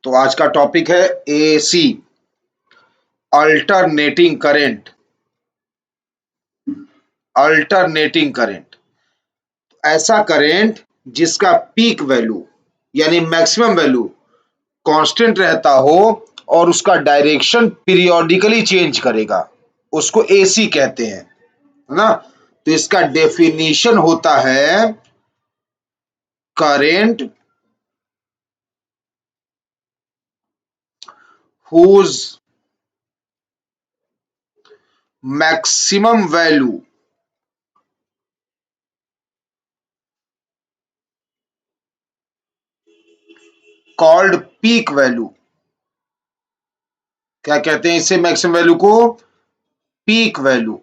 तो आज का टॉपिक है AC, alternating current. Alternating current ऐसा करंट जिसका पीक वैल्यू यानी मैक्सिमम वैल्यू कांस्टेंट रहता हो और उसका डायरेक्शन पीरियोडिकली चेंज करेगा, उसको एसी कहते हैं, है ना। तो इसका डेफिनेशन होता है current whose maximum value called peak value. क्या कहते हैं इसे, मैक्सिमम वैल्यू को पीक वैल्यू।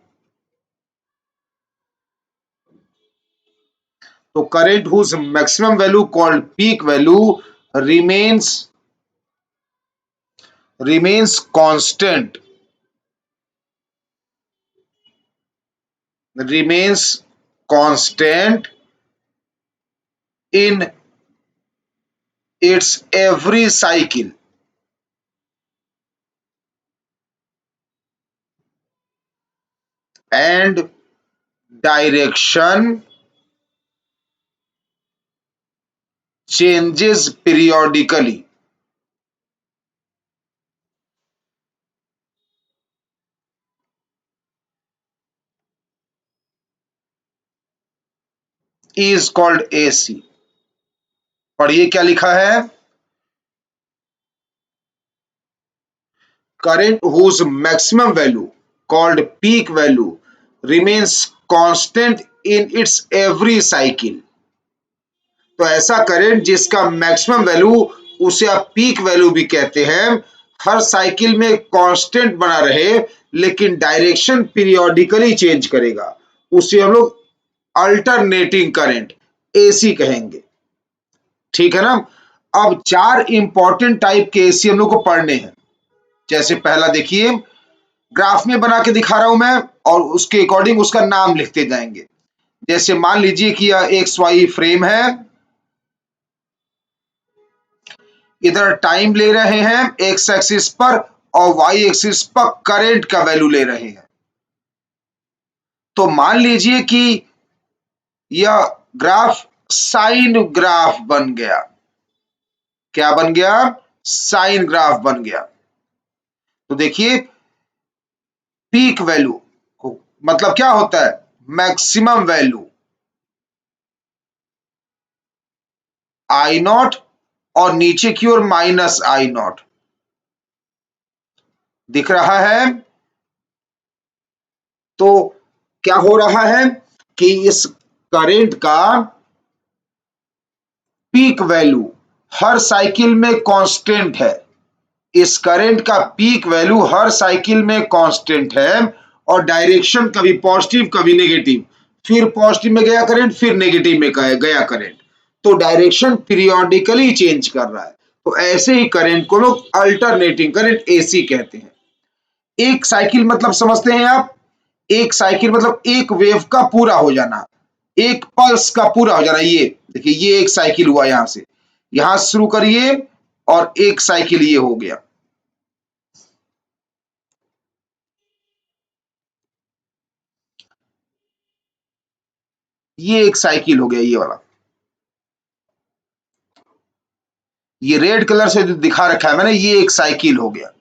तो current whose maximum value called peak value remains constant in its every cycle and direction changes periodically. Is called AC। पढ़िए क्या लिखा है, current whose maximum value called peak value remains constant in its every cycle। तो ऐसा current जिसका maximum value, उसे आप peak value भी कहते हैं, हर साइकिल में कांस्टेंट बना रहे लेकिन डायरेक्शन पीरियोडिकली चेंज करेगा, उसे हम लोग अल्टरनेटिंग करंट एसी कहेंगे। ठीक है ना। अब चार इंपॉर्टेंट टाइप के एसी हम लोग को पढ़ने हैं। जैसे पहला देखिए, ग्राफ में बना के दिखा रहा हूं मैं और उसके अकॉर्डिंग उसका नाम लिखते जाएंगे। जैसे मान लीजिए कि यह एक्स वाई फ्रेम है, इधर टाइम ले रहे हैं एक्स एक्सिस पर और वाई एक्सिस पर करंट का वैल्यू ले रहे हैं। तो मान लीजिए कि यह ग्राफ साइन ग्राफ बन गया। क्या बन गया, साइन ग्राफ बन गया। तो देखिए पीक वैल्यू मतलब क्या होता है, मैक्सिमम वैल्यू आई नॉट और नीचे की ओर माइनस आई नॉट दिख रहा है। तो क्या हो रहा है कि इस करंट का पीक वैल्यू हर साइकिल में कांस्टेंट है। इस करंट का पीक वैल्यू हर साइकिल में कांस्टेंट है और डायरेक्शन कभी पॉजिटिव कभी नेगेटिव, फिर पॉजिटिव में गया करंट फिर नेगेटिव में गया करंट, तो डायरेक्शन पीरियोडिकली चेंज कर रहा है। तो ऐसे ही करंट को लोग अल्टरनेटिंग करंट एसी कहते हैं। एक साइकिल मतलब समझते हैं आप, एक साइकिल मतलब एक वेव का पूरा हो जाना, एक पल्स का पूरा हो जाना। ये देखिए ये एक साइकिल हुआ, यहां से यहां शुरू करिए और एक साइकिल ये हो गया। ये एक साइकिल हो गया, ये वाला, ये रेड कलर से जो दिखा रखा है मैंने, ये एक साइकिल हो गया।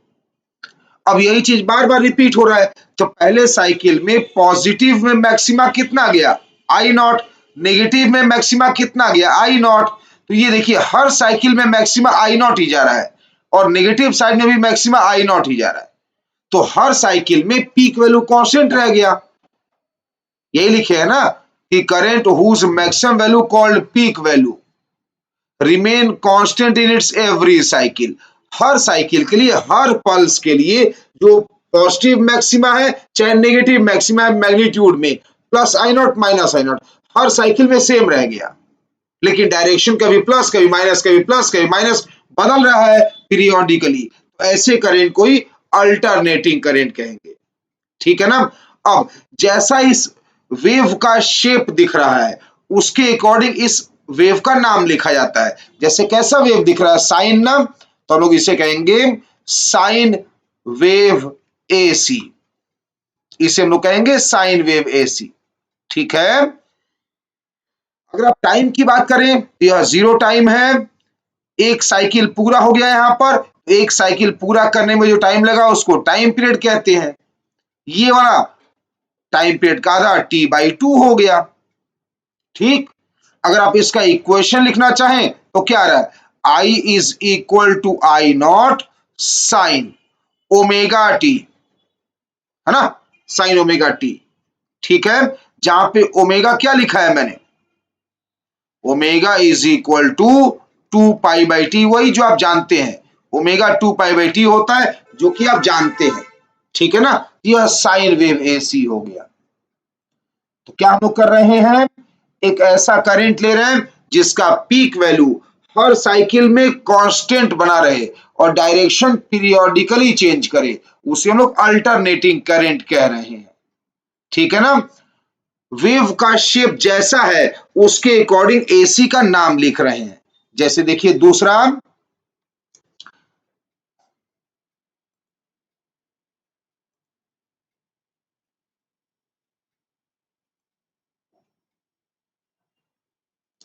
अब यही चीज बार बार रिपीट हो रहा है। तो पहले साइकिल में पॉजिटिव में मैक्सिमा कितना गया, आई नॉट, नेगेटिव में मैक्सिमा कितना गया, आई नॉट। तो ये देखिए हर साइकिल में मैक्सिमा आई नॉट ही जा रहा है और नेगेटिव साइड में भी मैक्सिमा आई नॉट ही जा रहा है। तो हर साइकिल में पीक वैल्यू कांस्टेंट रह गया। यही लिखे है ना कि current whose maximum value called peak value remain constant in its every cycle. हर साइकिल के लिए, हर पल्स के लिए जो पॉजिटिव मैक्सिमा है चाहे नेगेटिव मैक्सिमा है मैग्नीट्यूड में, plus I not minus I not, her cycle में सेम रह गया, लेकिन डायरेक्शन कभी प्लस कभी माइनस कभी प्लस कभी माइनस बदल रहा है पीरियोडिकली। तो ऐसे करंट को ही अल्टरनेटिंग करंट कहेंगे। ठीक है ना। अब जैसा इस वेव का शेप दिख रहा है उसके अकॉर्डिंग इस वेव का नाम लिखा जाता है। जैसे कैसा वेव दिख रहा है, साइन ना, तो हम लोग इसे कहेंगे साइन वेव एसी। इसे हम लोग कहेंगे साइन वेव एसी। ठीक है। अगर आप टाइम की बात करें तो यह 0 टाइम है। एक साइकिल पूरा हो गया यहां पर। एक साइकिल पूरा करने में जो टाइम लगा उसको टाइम पीरियड कहते हैं। ये वाला टाइम पीरियड का आधा T/2 हो गया। ठीक। अगर आप इसका इक्वेशन लिखना चाहें तो क्या आ रहा है, I is equal to I naught sine omega t, है ना, साइन ओमेगा टी। ठीक है। जहां पे ओमेगा क्या लिखा है मैंने, omega is equal to 2π/T, वही जो आप जानते हैं, ओमेगा 2π/T होता है, जो कि आप जानते हैं। ठीक है ना। यह साइन वेव एसी हो गया। तो क्या हम लोग कर रहे हैं, एक ऐसा करंट ले रहे हैं जिसका पीक वैल्यू हर साइकिल में कांस्टेंट बना रहे और डायरेक्शन पीरियोडिकली चेंज करे, उसे हम लोग अल्टरनेटिंग करंट कह रहे हैं। ठीक है ना। वेव का शेप जैसा है उसके अकॉर्डिंग एसी का नाम लिख रहे हैं। जैसे देखिए दूसरा,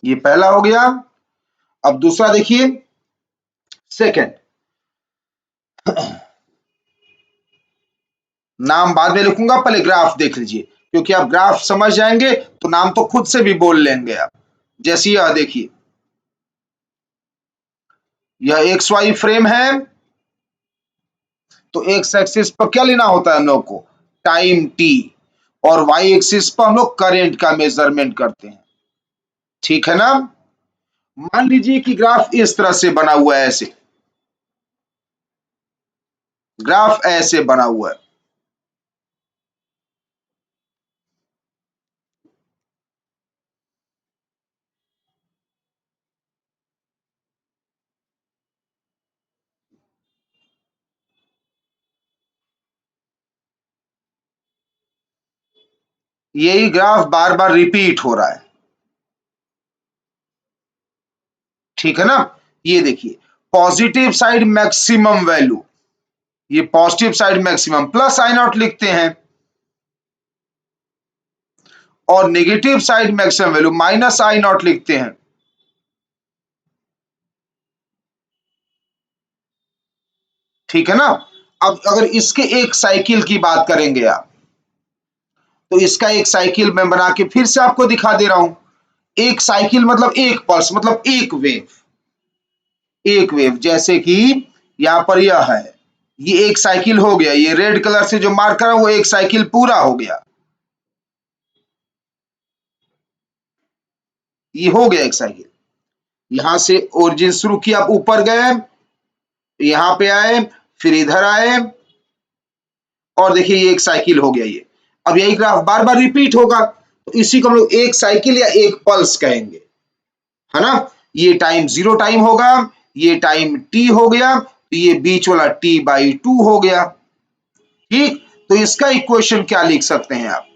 ये पहला हो गया। अब दूसरा देखिए, सेकंड। नाम बाद में लिखूंगा, पहले ग्राफ देख लीजिए, क्योंकि आप ग्राफ समझ जाएंगे तो नाम तो खुद से भी बोल लेंगे आप। जैसे यह देखिए, यह एक्स वाई फ्रेम है, तो एक्स एक्सिस पर क्या लेना होता है हम लोग को, टाइम टी, और वाई एक्सिस पर हम लोग करंट का मेजरमेंट करते हैं। ठीक है ना। मान लीजिए कि ग्राफ इस तरह से बना हुआ है, ऐसे ग्राफ ऐसे बना हुआ है। यही ग्राफ बार बार रिपीट हो रहा है। ठीक है ना। ये देखिए, पॉजिटिव साइड मैक्सिमम वैल्यू, ये positive side maximum plus I not लिखते हैं, और negative side maximum value minus I not लिखते हैं। ठीक है ना। अब अगर इसके एक साइकिल की बात करेंगे आप, तो इसका एक साइकिल मैं बना के फिर से आपको दिखा दे रहा हूं। एक साइकिल मतलब एक पल्स, मतलब एक वेव। एक वेव जैसे कि यहां पर यह है, ये एक साइकिल हो गया, ये रेड कलर से जो मार्क करा वो एक साइकिल पूरा हो गया, ये हो गया एक साइकिल। यहां से ओरिजिन शुरू किया, आप ऊपर गए, यहां पे आए, फिर इधर आए, और देखिए ये एक साइकिल हो गया ये। अब यही ग्राफ बार बार रिपीट होगा, तो इसी को हम लोग एक साइकिल या एक पल्स कहेंगे, है ना। ये टाइम 0 टाइम होगा, ये टाइम t हो गया, तो ये बीच वाला T/2 हो गया। ठीक। तो इसका इक्वेशन क्या लिख सकते हैं आप,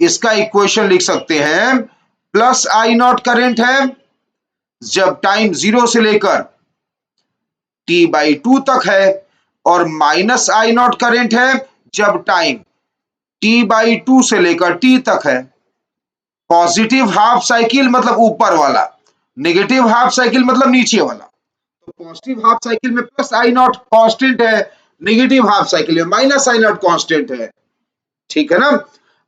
इसका इक्वेशन लिख सकते हैं, प्लस आई नॉट करेंट है जब टाइम 0 से लेकर T/2 तक है, और माइनस आई नॉट करेंट है जब टाइम T/2 से लेकर t तक है। पॉजिटिव हाफ साइकिल मतलब ऊपर वाला, नेगेटिव हाफ साइकिल मतलब नीचे वाला। तो पॉजिटिव हाफ साइकिल में प्लस आई नॉट कांस्टेंट है, नेगेटिव हाफ साइकिल में माइनस आई नॉट कांस्टेंट है। ठीक है ना।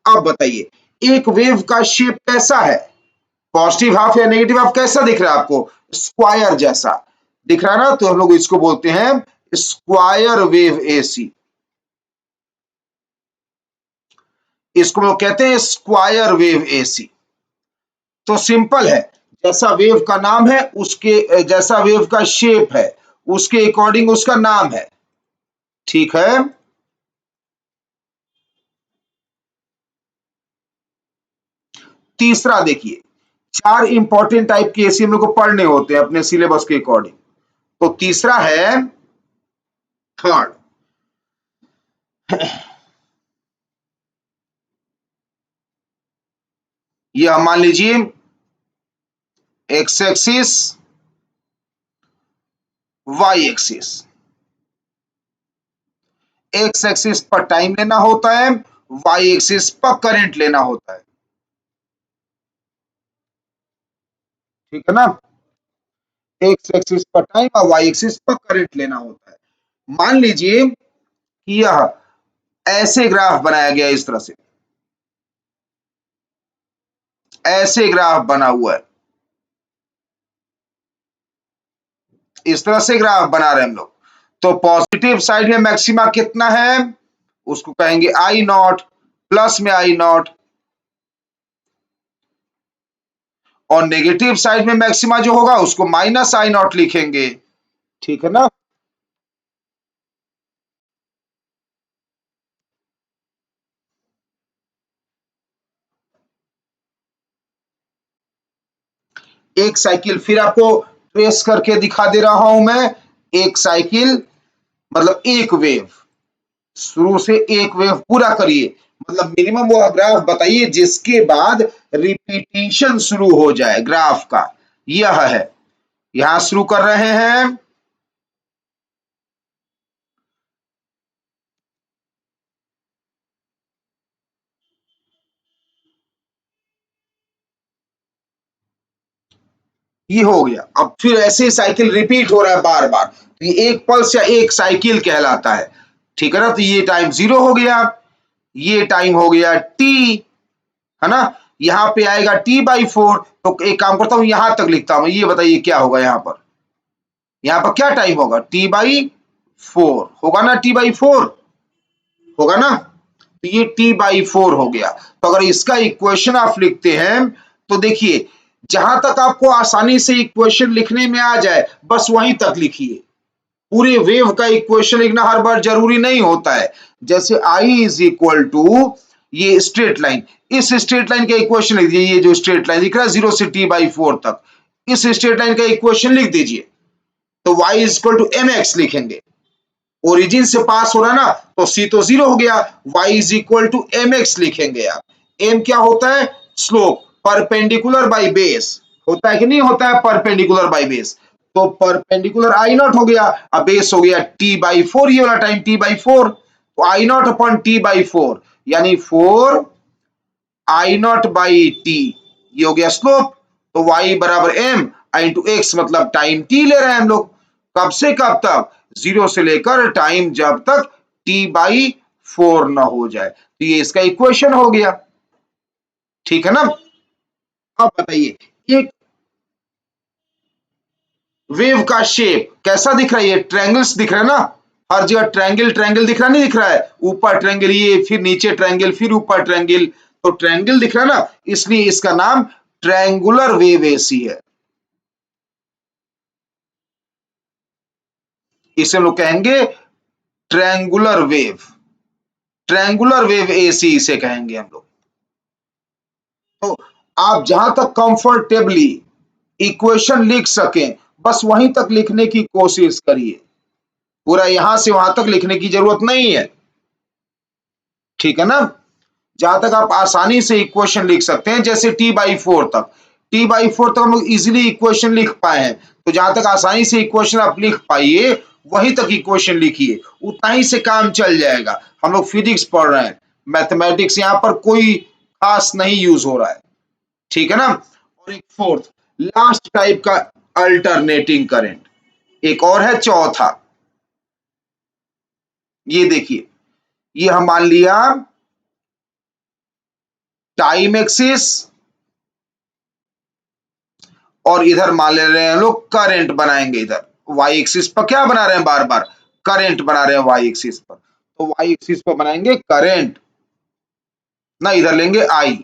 अब बताइए एक वेव का शेप कैसा है, पॉजिटिव हाफ या नेगेटिव हाफ कैसा दिख रहा है आपको, स्क्वायर जैसा दिख रहा है ना, तो हम लोग इसको बोलते हैं स्क्वायर वेव एसी। इसको लोग कहते हैं स्क्वायर वेव एसी। तो सिंपल है, जैसा वेव का नाम है उसके जैसा वेव का शेप है उसके अकॉर्डिंग उसका नाम है। ठीक है। तीसरा देखिए, 4 इंपॉर्टेंट टाइप के एसी हम लोग को पढ़ने होते हैं अपने सिलेबस के अकॉर्डिंग। तो तीसरा है थर्ड। ये हम मान लीजिए x axis, y axis, x axis पर टाइम लेना होता है, वाई एक्सिस पर करंट लेना होता है। ठीक है ना, एक्स एक्सिस पर टाइम और वाई एक्सिस पर करंट लेना होता है। मान लीजिए कि यह ऐसे ग्राफ बनाया गया, इस तरह से ऐसे ग्राफ बना हुआ है, इस तरह से ग्राफ बना रहे हैं हम लोग। तो पॉजिटिव साइड में मैक्सिमा कितना है, उसको कहेंगे आई नॉट, प्लस में आई नॉट, और नेगेटिव साइड में मैक्सिमा जो होगा उसको माइनस आई नॉट लिखेंगे। ठीक है ना, एक साइकिल फिर आपको ट्रेस करके दिखा दे रहा हूं मैं। एक साइकिल मतलब एक वेव, शुरू से एक वेव पूरा करिए, मतलब मिनिमम वो ग्राफ बताइए जिसके बाद रिपीटिशन शुरू हो जाए ग्राफ का। यह है, यहां शुरू कर रहे हैं, ये हो गया। अब फिर ऐसे साइकिल रिपीट हो रहा है बार बार, तो ये एक पल्स या एक साइकिल कहलाता है। ठीक है ना, तो ये टाइम 0 हो गया, ये टाइम हो गया टी, है ना। यहाँ पे आएगा t/4, तो एक काम करता हूं यहां तक लिखता हूं, ये बताइए क्या होगा यहाँ पर, यहाँ पर क्या टाइम होगा, t/4 होगा ना, t/4 होगा ना, तो ये t/4 हो गया। तो अगर इसका इक्वेशन आप लिखते हैं तो देखिए, जहां तक आपको आसानी से इक्वेशन लिखने में आ जाए बस वहीं तक लिखिए। पूरे वेव का इक्वेशन लिखना हर बार जरूरी नहीं होता है। जैसे आई इज इक्वल टू ये स्ट्रेट लाइन, इस स्ट्रेट लाइन का इक्वेशन लिख दीजिए, ये जो स्ट्रेट लाइन दिख रहा है 0 से t/4 तक, इस स्ट्रेट लाइन का इक्वेशन लिख दीजिए। तो y is equal to m x लिखेंगे, ओरिजिन से पास हो रहा ना, तो सी तो 0 हो गया, y is equal to m x लिखेंगे आप। एम क्या होता है, स्लोप, परपेंडिकुलर बाई बेस, होता है कि नहीं होता है, परपेंडिकुलर बाई बेस। तो परपेंडिकुलर आई नॉट हो गया, अब बेस हो गया t/4, ये वाला टाइम t/4, तो आई नॉट अपॉन t/4 यानी 4 आई नॉट बाई टी, ये हो गया स्लोप। तो y बराबर m इंटू एक्स, मतलब टाइम t ले रहे हैं हम लोग, कब से कब तक, 0 से लेकर टाइम जब तक t/4 ना हो जाए। तो ये इसका इक्वेशन हो गया। ठीक है ना, अब बताइए, एक वेव का शेप कैसा दिख रहा है, ये ट्रायंगल्स दिख रहा है ना, हर जगह ट्रायंगल ट्रायंगल दिख रहा, नहीं दिख रहा है, ऊपर ट्रायंगल, ये फिर नीचे ट्रायंगल, फिर ऊपर ट्रायंगल, तो ट्रायंगल दिख रहा है ना, इसलिए इसका नाम ट्रायंगुलर वेव एसी है। इसे हम लोग कहेंगे triangular wave, triangular wave AC इसे कहेंगे हम लोग। तो आप जहां तक कंफर्टेबली इक्वेशन लिख सकें बस वहीं तक लिखने की कोशिश करिए, पूरा यहां से वहां तक लिखने की जरूरत नहीं है। ठीक है ना, जहां तक आप आसानी से इक्वेशन लिख सकते हैं, जैसे t/4 तक, t/4 तक हम लोग इजिली इक्वेशन लिख पाए हैं, तो जहां तक आसानी से इक्वेशन आप लिख पाइए वहीं तक इक्वेशन लिखिए, उतना ही से काम चल जाएगा। हम लोग फिजिक्स पढ़ रहे हैं, मैथमेटिक्स यहाँ पर कोई खास नहीं यूज हो रहा है। ठीक है ना, और एक फोर्थ लास्ट टाइप का अल्टरनेटिंग करंट, एक और है चौथा। ये देखिए, ये हम मान लिया टाइम एक्सिस, और इधर मान ले रहे हैं लोग करंट बनाएंगे, इधर वाई एक्सिस पर क्या बना रहे हैं, बार बार करंट बना रहे हैं वाई एक्सिस पर, तो वाई एक्सिस पर बनाएंगे करंट ना, इधर लेंगे आई।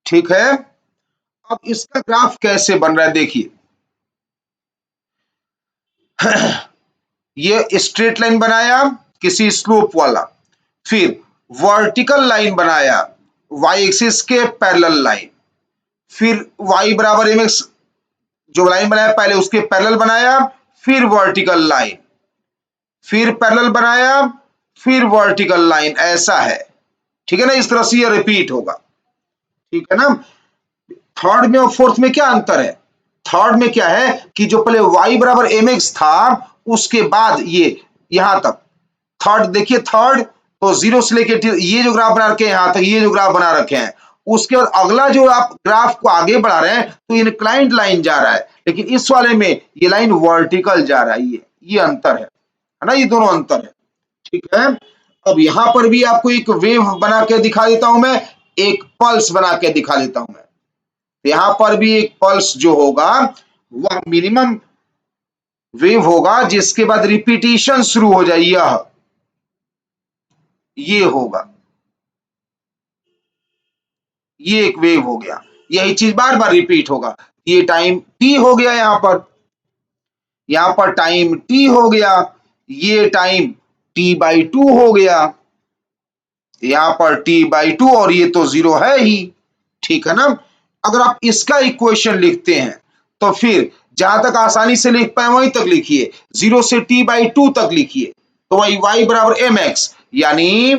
ठीक है, अब इसका ग्राफ कैसे बन रहा है देखिए, ये स्ट्रेट लाइन बनाया किसी स्लोप वाला, फिर वर्टिकल लाइन बनाया वाई एक्सिस के पैरेलल लाइन, फिर y बराबर एम एक्स जो लाइन बनाया पहले उसके पैरेलल बनाया, फिर वर्टिकल लाइन, फिर पैरेलल बनाया, फिर वर्टिकल लाइन, ऐसा है। ठीक है ना, इस तरह से ये रिपीट होगा। ठीक है ना, थर्ड में और फोर्थ में क्या अंतर है, थर्ड में क्या है कि जो पहले y बराबर mx था उसके बाद ये यहां तक थर्ड देखिए, थर्ड तो जीरो से लेके ये जो ग्राफ बना रखे हैं यहां तक, ये जो ग्राफ बना रखे हैं, उसके बाद अगला जो आप ग्राफ को आगे बढ़ा रहे हैं तो इनक्लाइंड लाइन जा रहा है, लेकिन इस वाले में ये लाइन वर्टिकल जा रहा है। ये अंतर है ना, ये दोनों अंतर है। ठीक है, अब यहां पर भी आपको एक वेव बना के दिखा देता हूं मैं, एक पल्स बना के दिखा देता हूं मैं। यहां पर भी एक पल्स जो होगा वह मिनिमम वेव होगा जिसके बाद रिपीटिशन शुरू हो जाए, ये होगा, ये एक वेव हो गया, यही चीज बार बार रिपीट होगा। ये टाइम टी हो गया, यहां पर टाइम टी हो गया, ये टाइम टी बाई टू हो गया, यहां पर टी बाई टू, और ये तो जीरो है ही। ठीक है ना, अगर आप इसका इक्वेशन लिखते हैं तो फिर जहां तक आसानी से लिख पाए वहीं तक लिखिए, जीरो से टी बाई टू तक लिखिए, तो वही y बराबर एम एक्स यानी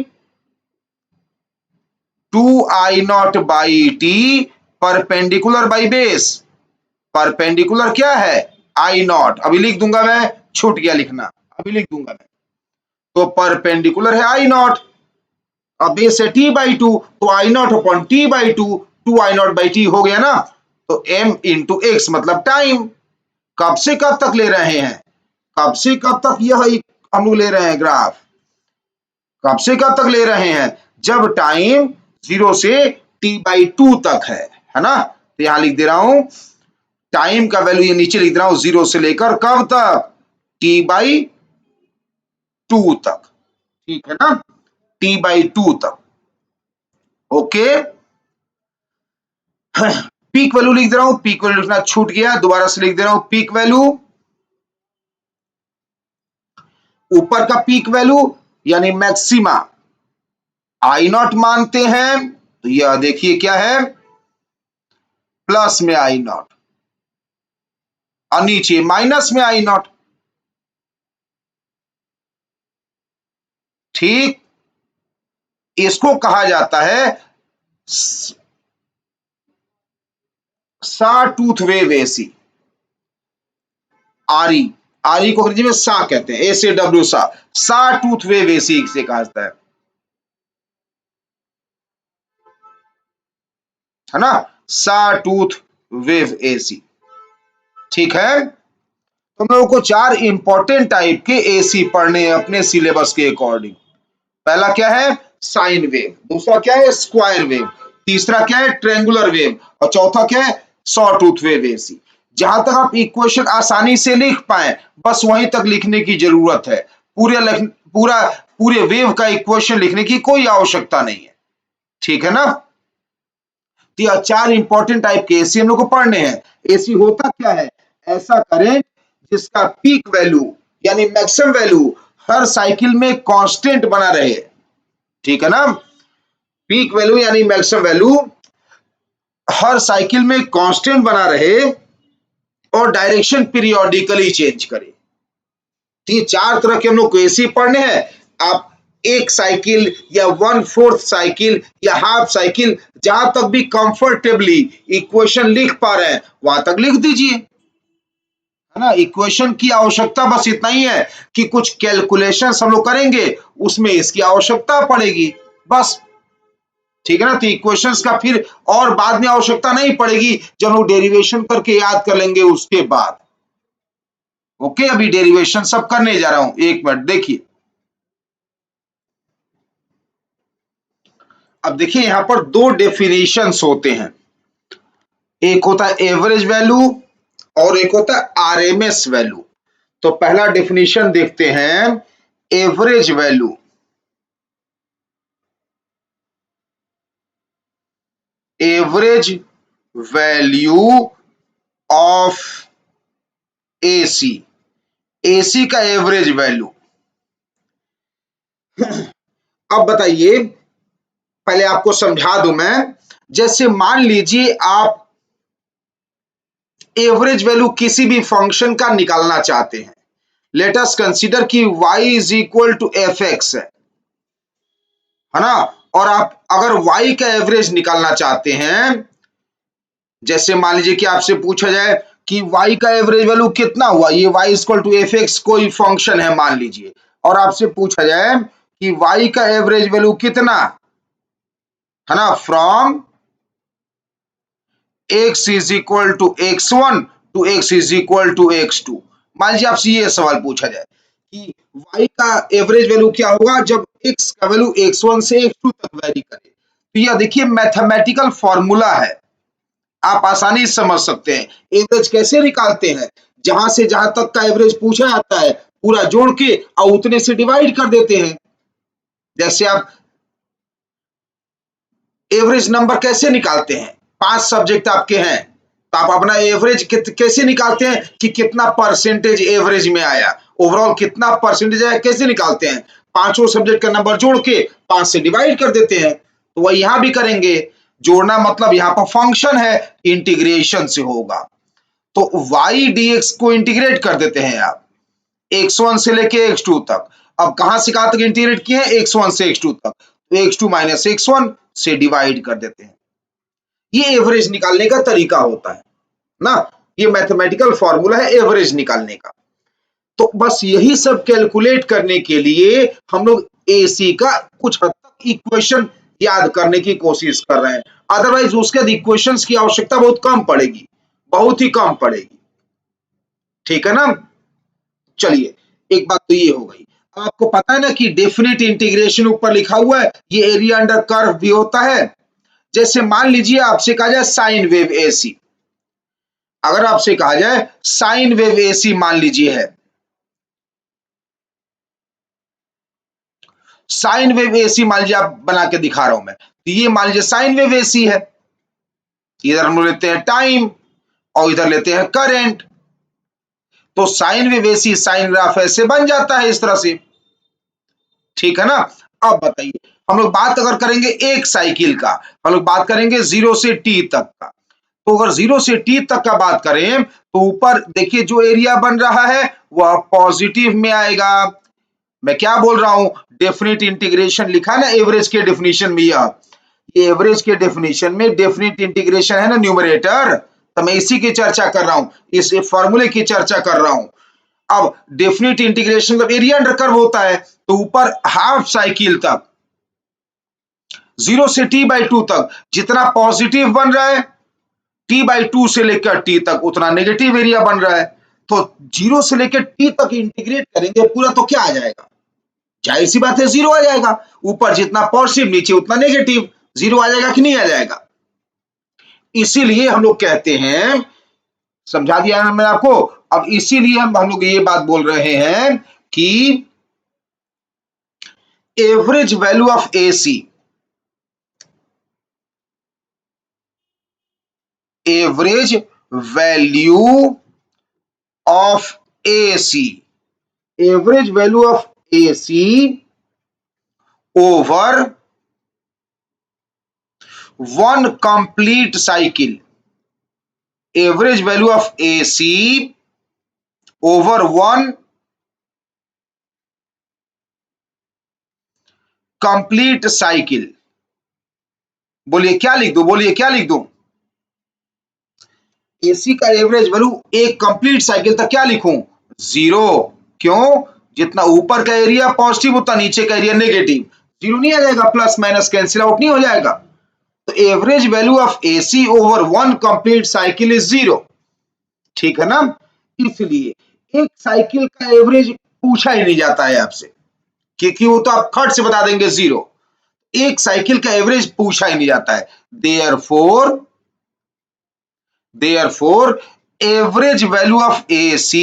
2i0 by T perpendicular by base. Perpendicular क्या है, i0, अभी लिख दूंगा मैं, छूट गया लिखना, अभी लिख दूंगा मैं, तो परपेंडिकुलर है i0, अब बेस है t बाई टू, तो i0 upon t by two, 2i0 by T हो गया ना, तो m इंटू एक्स मतलब टाइम। कब से कब तक ले रहे हैं, कब से कब तक यह हम लोग ले रहे हैं ग्राफ, कब से कब तक ले रहे हैं, जब टाइम जीरो से टी बाई टू तक है ना। तो यहां लिख दे रहा हूं टाइम का वैल्यू, ये नीचे लिख दे रहा हूं, जीरो से लेकर कब तक, टी बाई टू तक। ठीक है ना, टी बाई टू तक। ओके, पीक वैल्यू लिख दे रहा हूं, पीक वैल्यू लिखना छूट गया, दोबारा से लिख दे रहा हूं, पीक वैल्यू, ऊपर का पीक वैल्यू यानी मैक्सिमा i0 मानते हैं, तो यह देखिए क्या है, प्लस में i0 और नीचे माइनस में i0। ठीक, इसको कहा जाता है सा टूथ वेव एसी, आरी, आरी को अंग्रेजी में सा कहते हैं, ए से डब्ल्यू सा टूथ वेव एसी से कहा जाता है ना, सा टूथ वेव एसी। ठीक है, तुम लोगों को चार इंपॉर्टेंट टाइप के एसी पढ़ने हैं अपने सिलेबस के अकॉर्डिंग। पहला क्या है, साइन वेव, दूसरा क्या है, स्क्वायर वेव, तीसरा क्या है, ट्रेंगुलर वेव, और चौथा क्या है, सॉ टूथ वेव एसी। जहां तक आप इक्वेशन आसानी से लिख पाए बस वहीं तक लिखने की जरूरत है, पूरे वेव का इक्वेशन लिखने की कोई आवश्यकता नहीं है। ठीक है ना, तो यह चार इंपॉर्टेंट टाइप के एसी हम लोग को पढ़ने हैं। एसी होता क्या है, ऐसा करंट जिसका पीक वैल्यू यानी मैक्सिमम वैल्यू हर साइकिल में कांस्टेंट बना रहे। ठीक है ना, पीक वैल्यू यानी मैक्सिमम वैल्यू हर साइकिल में कांस्टेंट बना रहे और डायरेक्शन पीरियोडिकली चेंज करे। तो ये चार तरह के हम लोग को एसी पढ़ने हैं। आप एक साइकिल या 1/4 साइकिल या हाफ साइकिल, जहां तक भी कंफर्टेबली इक्वेशन लिख पा रहे हैं वहां तक लिख दीजिए, है ना। इक्वेशन की आवश्यकता बस इतना ही है कि कुछ कैलकुलेशंस हम लोग करेंगे उसमें इसकी आवश्यकता पड़ेगी बस। ठीक है ना, तो इक्वेशंस का फिर और बाद में आवश्यकता नहीं पड़ेगी, जब हम लोग डेरिवेशन करके याद कर लेंगे उसके बाद। ओके, अभी डेरिवेशन सब करने जा रहा हूं, एक मिनट देखिए। अब देखिए यहां पर दो डेफिनेशंस होते हैं, एक होता है एवरेज वैल्यू और एक होता है आरएमएस वैल्यू। तो पहला डेफिनेशन देखते हैं, average value. Average value of AC, AC का एवरेज वैल्यू। अब बताइए, पहले आपको समझा दूं मैं, जैसे मान लीजिए आप एवरेज वैल्यू किसी भी फंक्शन का निकालना चाहते हैं। लेट अस कंसीडर कि y is equal to f x है ना, और आप अगर y का एवरेज निकालना चाहते हैं, जैसे मान लीजिए कि आपसे पूछा जाए कि y का एवरेज वैल्यू कितना हुआ, ये y equal to f x कोई फंक्शन है मान लीजिए, और आपसे पूछा जाए कि y का एवरेज वैल्यू कितना है ना, from x is equal to x1 to x is equal to x2। मान लीजिए आपसे ये सवाल पूछा जाए कि y का एवरेज वैल्यू क्या होगा जब x का वैल्यू x1 से x2 तक वेरी करे। तो यह देखिए मैथमेटिकल फॉर्मूला है, आप आसानी से समझ सकते हैं। एवरेज कैसे निकालते हैं, जहां से जहां तक का एवरेज पूछा जाता है पूरा जोड़ के और उतने से डिवाइड कर देते हैं। जैसे आप एवरेज नंबर कैसे निकालते हैं, 5 सब्जेक्ट आपके हैं तो आप अपना एवरेज कैसे निकालते हैं कि कितना परसेंटेज एवरेज में आया, ओवरऑल कितना परसेंटेज आया, कैसे निकालते हैं, पांचों सब्जेक्ट का नंबर जोड़ के 5 से डिवाइड कर देते हैं। तो वह यहां भी करेंगे, जोड़ना मतलब यहां पर फंक्शन है, इंटीग्रेशन से होगा। तो y dx को इंटीग्रेट कर देते हैं आप x1 से लेके x2 तक। अब कहां से कहां तक इंटीग्रेट किए हैं, x1 से x2 तक, तो x2 माइनस x1 से डिवाइड कर देते हैं। ये एवरेज निकालने का तरीका होता है ना, ये मैथमेटिकल फॉर्मूला है एवरेज निकालने का। तो बस यही सब कैलकुलेट करने के लिए हम लोग AC का कुछ हद तक इक्वेशन याद करने की कोशिश कर रहे हैं, अदरवाइज उसके बाद इक्वेशंस की आवश्यकता बहुत कम पड़ेगी, बहुत ही कम पड़ेगी। ठीक है ना, चलिए एक बात तो ये हो गई। आपको पता है ना कि डेफिनेट इंटीग्रेशन ऊपर लिखा हुआ है, ये एरिया अंडर कर्व भी होता है। जैसे मान लीजिए आपसे कहा जाए साइन वेव AC, अगर आपसे कहा जाए साइन वेव AC मान लीजिए है, साइन वेव AC मान लीजिए आप बना के दिखा रहा हूं मैं, तो ये मान लीजिए साइन वेव AC है, इधर हम लेते हैं टाइम और इधर लेते हैं करंट, तो sine wave AC sine graph ऐसे बन जाता है इस तरह से। ठीक है ना, अब बताइए हम लोग बात अगर करेंगे एक साइकिल का, हम लोग बात करेंगे 0 से t तक का, तो अगर 0 से t तक का बात करें तो ऊपर देखिए जो एरिया बन रहा है वह पॉजिटिव में आएगा। मैं क्या बोल रहा हूं, डेफिनेट इंटीग्रेशन लिखा ना एवरेज के डेफिनेशन में, ये एवरेज के डेफिनेशन में डेफिनेट इंटीग्रेशन है ना न्यूमरेटर, तो मैं इसी की चर्चा कर रहा हूं, इस फॉर्मूले की चर्चा कर रहा हूं। अब डेफिनेट इंटीग्रेशन जब एरिया अंडर कर्व होता है तो ऊपर हाफ साइकिल तक 0 से t/2 तक जितना पॉजिटिव बन रहा है, t/2 से लेकर t तक उतना नेगेटिव एरिया बन रहा है। तो 0 से लेकर t तक इंटीग्रेट करेंगे पूरा तो क्या आ जाएगा, जाहिर सी बात है 0 आ जाएगा। ऊपर जितना पॉजिटिव नीचे उतना नेगेटिव, 0 आ जाएगा कि नहीं आ जाएगा। इसीलिए हम लोग कहते हैं, समझा दिया ना मैंने आपको। अब इसीलिए हम लोग ये बात बोल रहे हैं कि average value of AC, average value of AC, average value of AC over one complete cycle, average value of AC over one complete cycle. बोलिए क्या लिख दो, बोलिए क्या लिख दो, AC का एवरेज वैल्यू एक कंप्लीट साइकिल तक क्या लिखूं, 0। क्यों, जितना ऊपर का एरिया पॉजिटिव उतना नीचे का एरिया नेगेटिव, 0 नहीं आ जाएगा, प्लस माइनस कैंसिल आउट नहीं हो जाएगा। तो average value of AC over one complete cycle is 0। ठीक है ना, इसलिए एक साइकिल का एवरेज पूछा ही नहीं जाता है आपसे, क्योंकि वो तो आप खट से बता देंगे 0। एक साइकिल का एवरेज पूछा ही नहीं जाता है। Therefore average value of AC,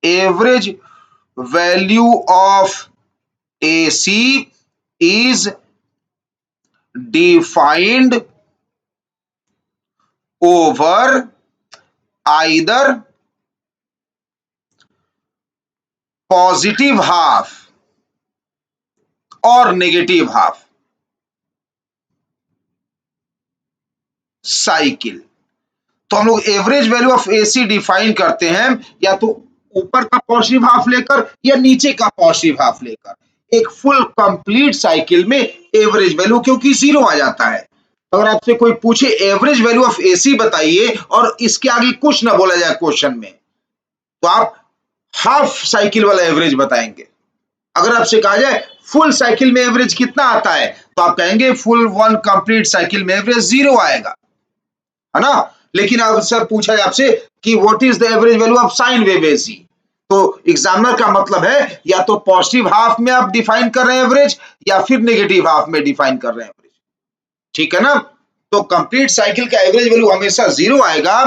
average value of AC is defined over either positive half और नेगेटिव हाफ साइकिल। तो हम लोग average value of AC define करते हैं या तो ऊपर का पॉजिटिव हाफ लेकर या नीचे का पॉजिटिव हाफ लेकर। एक फुल कंप्लीट साइकिल में एवरेज वैल्यू क्योंकि 0 आ जाता है अगर आपसे कोई पूछे एवरेज वैल्यू ऑफ एसी बताइए और इसके आगे कुछ ना बोला जाए क्वेश्चन में, तो आप हाफ साइकिल वाला एवरेज बताएंगे। अगर आपसे कहा जाए फुल साइकिल में एवरेज कितना आता है, तो आप कहेंगे फुल वन कंप्लीट साइकिल में एवरेज 0 आएगा, है ना। लेकिन अब सर पूछा है आपसे कि what is the average value of sine wave AC, तो एग्जामिनर का मतलब है या तो पॉजिटिव हाफ में आप डिफाइन कर रहे हैं एवरेज, या फिर नेगेटिव हाफ में डिफाइन कर रहे हैं एवरेज, ठीक है ना। तो कंप्लीट साइकिल का एवरेज वैल्यू हमेशा 0 आएगा।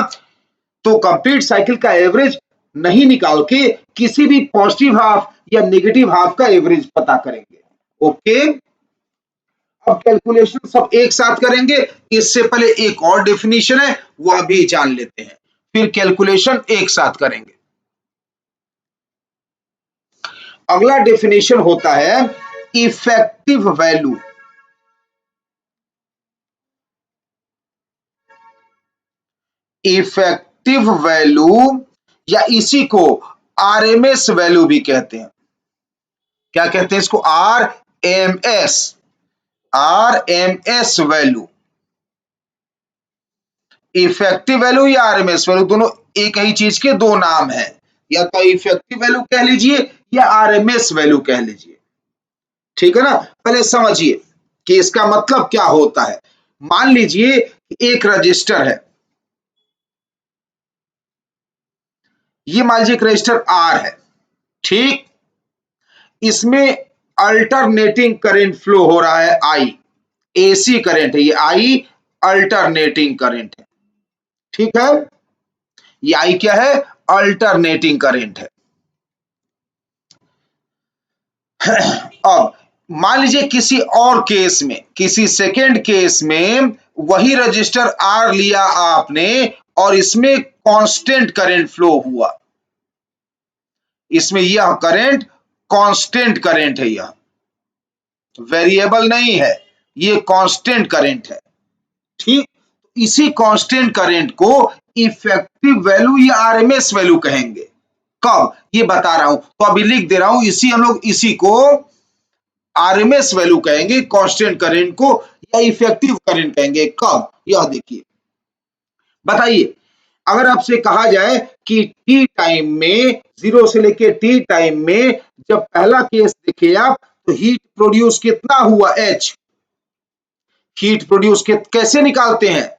तो कंप्लीट साइकिल का एवरेज नहीं निकाल के किसी भी पॉजिटिव हाफ या नेगेटिव हाफ का एवरेज पता करेंगे। ओके, अब कैलकुलेशन सब एक साथ करेंगे। इससे पहले एक और डेफिनेशन है, वह भी जान लेते हैं, फिर कैलकुलेशन एक साथ करेंगे। अगला डेफिनेशन होता है इफेक्टिव वैल्यू। इफेक्टिव वैल्यू या इसी को आरएमएस वैल्यू भी कहते हैं। क्या कहते हैं इसको? RMS, RMS value. Effective value या आरएमएस वैल्यू दोनों एक ही चीज के दो नाम हैं, या तो इफेक्टिव वैल्यू कह लीजिए या आरएमएस वैल्यू कह लीजिए, ठीक है ना। पहले समझिए कि इसका मतलब क्या होता है। मान लीजिए एक रजिस्टर है, ये मान लीजिए एक रजिस्टर आर है, ठीक। इसमें अल्टरनेटिंग करंट फ्लो हो रहा है आई, एसी करंट है ये आई, अल्टरनेटिंग करंट है, ठीक है। ये आई क्या है? अल्टरनेटिंग करंट है। अब मान लीजिए किसी और केस में, किसी सेकेंड केस में वही रजिस्टर आर लिया आपने और इसमें कांस्टेंट करंट फ्लो हुआ, इसमें यह करंट कांस्टेंट करंट है, यह वेरिएबल नहीं है, ये कांस्टेंट करंट है, ठीक। इसी कांस्टेंट करंट को इफेक्टिव वैल्यू या आरएमएस वैल्यू कहेंगे। कब? ये बता रहा हूं, तो अभी लिख दे रहा हूं, इसी हम लोग इसी को आरएमएस वैल्यू कहेंगे, कांस्टेंट करंट को, या इफेक्टिव करंट कहेंगे। कब? यह देखिए, बताइए। अगर आपसे कहा जाए कि टी टाइम में, 0 से लेके टी टाइम में जब पहला केस देखे आप, तो हीट प्रोड्यूस कितना हुआ? एच। हीट प्रोड्यूस कैसे निकालते हैं?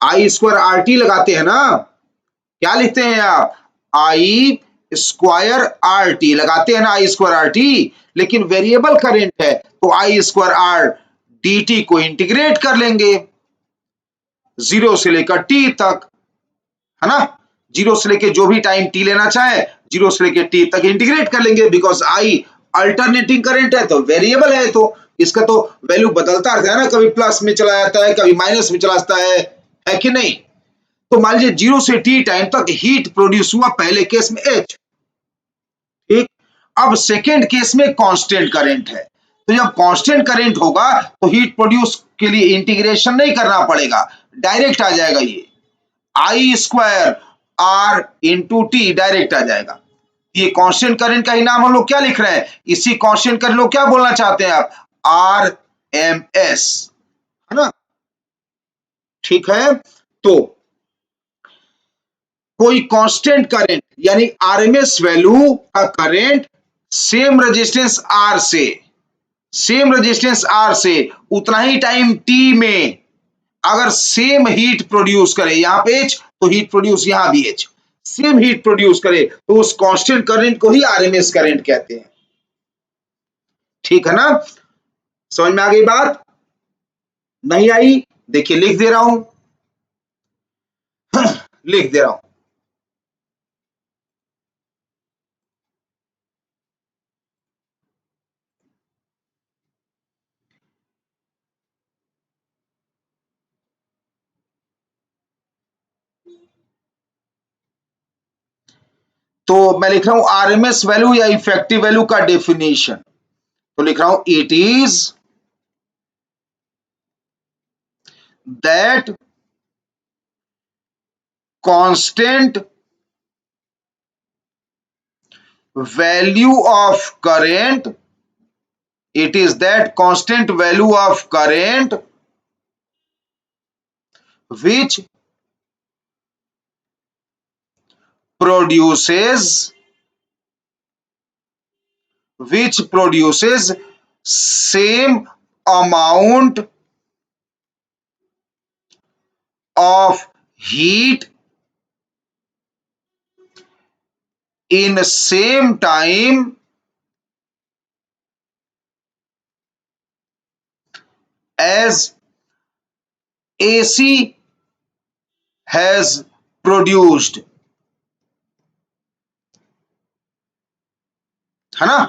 आई स्क्वायर आर टी लगाते हैं ना। क्या लिखते हैं आप? आई स्क्वायर आर टी लगाते हैं ना, आई स्क्वायर आर टी। लेकिन वेरिएबल करंट है तो आई स्क्वायर आर डी टी को इंटीग्रेट कर लेंगे 0 से लेकर टी तक, है ना। 0 से लेकर जो भी टाइम टी लेना चाहे, 0 से लेकर टी तक इंटीग्रेट कर लेंगे, बिकॉज आई अल्टरनेटिंग करंट है तो वेरिएबल है, तो इसका तो वैल्यू बदलता रहता है ना, कभी प्लस में चला जाता है, कभी माइनस में चला जाता है कि नहीं। तो मान लीजिए 0 से टी टाइम तक हीट प्रोड्यूस हुआ पहले केस में एच, ठीक। अब सेकेंड केस में कांस्टेंट करंट है, तो जब कांस्टेंट करंट होगा तो हीट प्रोड्यूस के लिए इंटीग्रेशन नहीं करना पड़ेगा, डायरेक्ट आ जाएगा, ये I square r into t direct आ जाएगा। ये कांस्टेंट करंट का ही नाम हम लोग क्या लिख रहे हैं? इसी कांस्टेंट करंट लोग क्या बोलना चाहते हैं आप? आर एम एस, है ना, ठीक है। तो कोई कांस्टेंट करंट यानी आरएमएस वैल्यू का करंट सेम रेजिस्टेंस आर से, सेम रेजिस्टेंस आर से उतना ही टाइम टी में अगर सेम हीट प्रोड्यूस करे, यहां पे एच तो हीट प्रोड्यूस यहां भी एच, सेम हीट प्रोड्यूस करे तो उस कांस्टेंट करंट को ही आरएमएस करंट कहते हैं, ठीक है ना। समझ में आ गई बात? नहीं आई? देखिए लिख दे रहा हूं, लिख दे रहा हूं। तो मैं लिख रहा हूं आरएमएस वैल्यू या इफेक्टिव वैल्यू का डेफिनेशन, तो लिख रहा हूं it is that constant value of current, it is that constant value of current which produces same amount of heat in same time as AC has produced, है ना?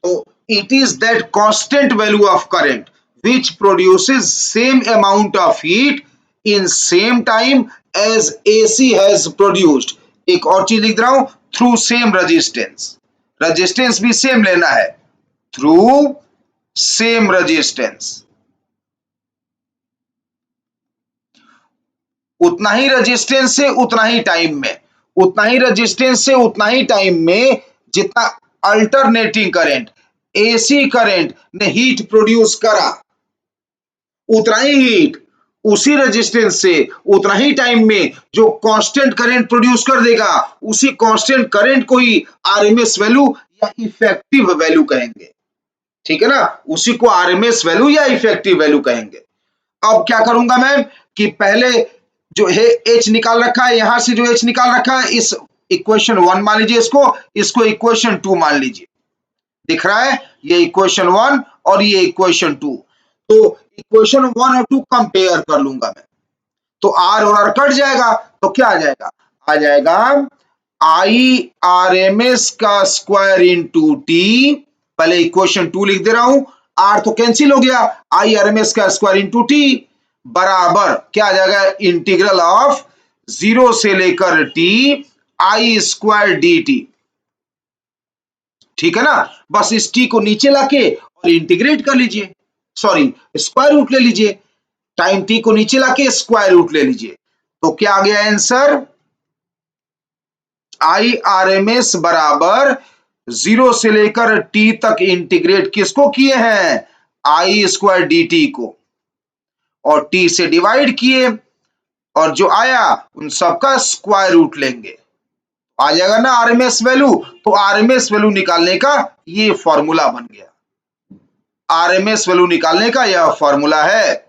तो it is that constant value of current which produces same amount of heat in same time as AC has produced. एक और चीज लिख रहा हूं, through same resistance, resistance भी सेम लेना है, थ्रू सेम रेजिस्टेंस, उतना ही रेजिस्टेंस से उतना ही टाइम में, उतना ही रेजिस्टेंस से उतना ही टाइम में जितना अल्टरनेटिंग करंट एसी करंट ने हीट प्रोड्यूस करा, उतना ही हीट उसी रेजिस्टेंस से उतना ही टाइम में जो कांस्टेंट करंट प्रोड्यूस कर देगा, उसी कांस्टेंट करंट को ही आरएमएस वैल्यू या इफेक्टिव वैल्यू कहेंगे। ठीक है ना, उसी को आरएमएस वैल्यू या इफेक्टिव वैल्यू कहेंगे। अब क्या करूंगा मैं कि पहले जो है एच निकाल रखा है, यहां से जो एच निकाल रखा है, इस इक्वेशन 1 मान लीजिए, इसको इक्वेशन 2 मान लीजिए, दिख रहा है ये इक्वेशन 1 और ये इक्वेशन 2। तो इक्वेशन 1 और 2 कंपेयर कर लूंगा मैं, तो आर और आर कट जाएगा, तो क्या आ जाएगा, आ जाएगा आई आर एम एस का स्क्वायर इंटू टी, पहले इक्वेशन 2 लिख दे रहा हूं, आर तो कैंसिल हो गया, आई आर एम एस का स्क्वायर इंटू टी बराबर क्या आ जाएगा, इंटीग्रल ऑफ 0 से लेकर T I square d T. ठीक है ना, बस इस टी को नीचे लाके और इंटीग्रेट कर लीजिए, सॉरी स्क्वायर रूट ले लीजिए, टाइम टी को नीचे लाके स्क्वायर रूट ले लीजिए, तो क्या आ गया answer, I R M S बराबर 0 से लेकर टी तक इंटीग्रेट किसको किए हैं, आई स्क्वायर डी टी को, और टी से डिवाइड किए, और जो आया उन सबका स्क्वायर रूट लेंगे, आ जाएगा ना आरएमएस वैल्यू। तो आरएमएस वैल्यू निकालने का ये फॉर्मूला बन गया, आरएमएस वैल्यू निकालने का यह फॉर्मूला है।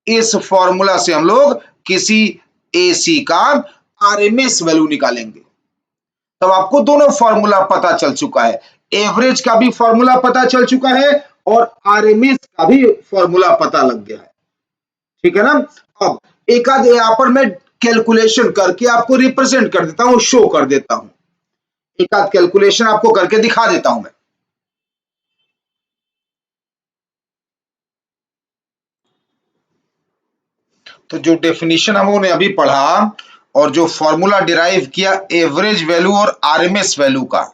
इस फॉर्मूला से हम लोग किसी एसी का आरएमएस वैल्यू निकालेंगे। तब आपको दोनों फॉर्मूला पता चल चुका है, एवरेज का भी फॉर्मूला पता चल चुका है और आरएमएस का भी फॉर्मूला पता लग गया है। ठीक है ना, अब एक आध यहां पर मैं कैलकुलेशन करके आपको रिप्रेजेंट कर देता हूं, शो कर देता हूं, एक आध कैलकुलेशन आपको करके दिखा देता हूं मैं। तो जो डेफिनेशन हम लोगों ने अभी पढ़ा और जो फॉर्मूला डिराइव किया एवरेज वैल्यू और आरएमएस वैल्यू का,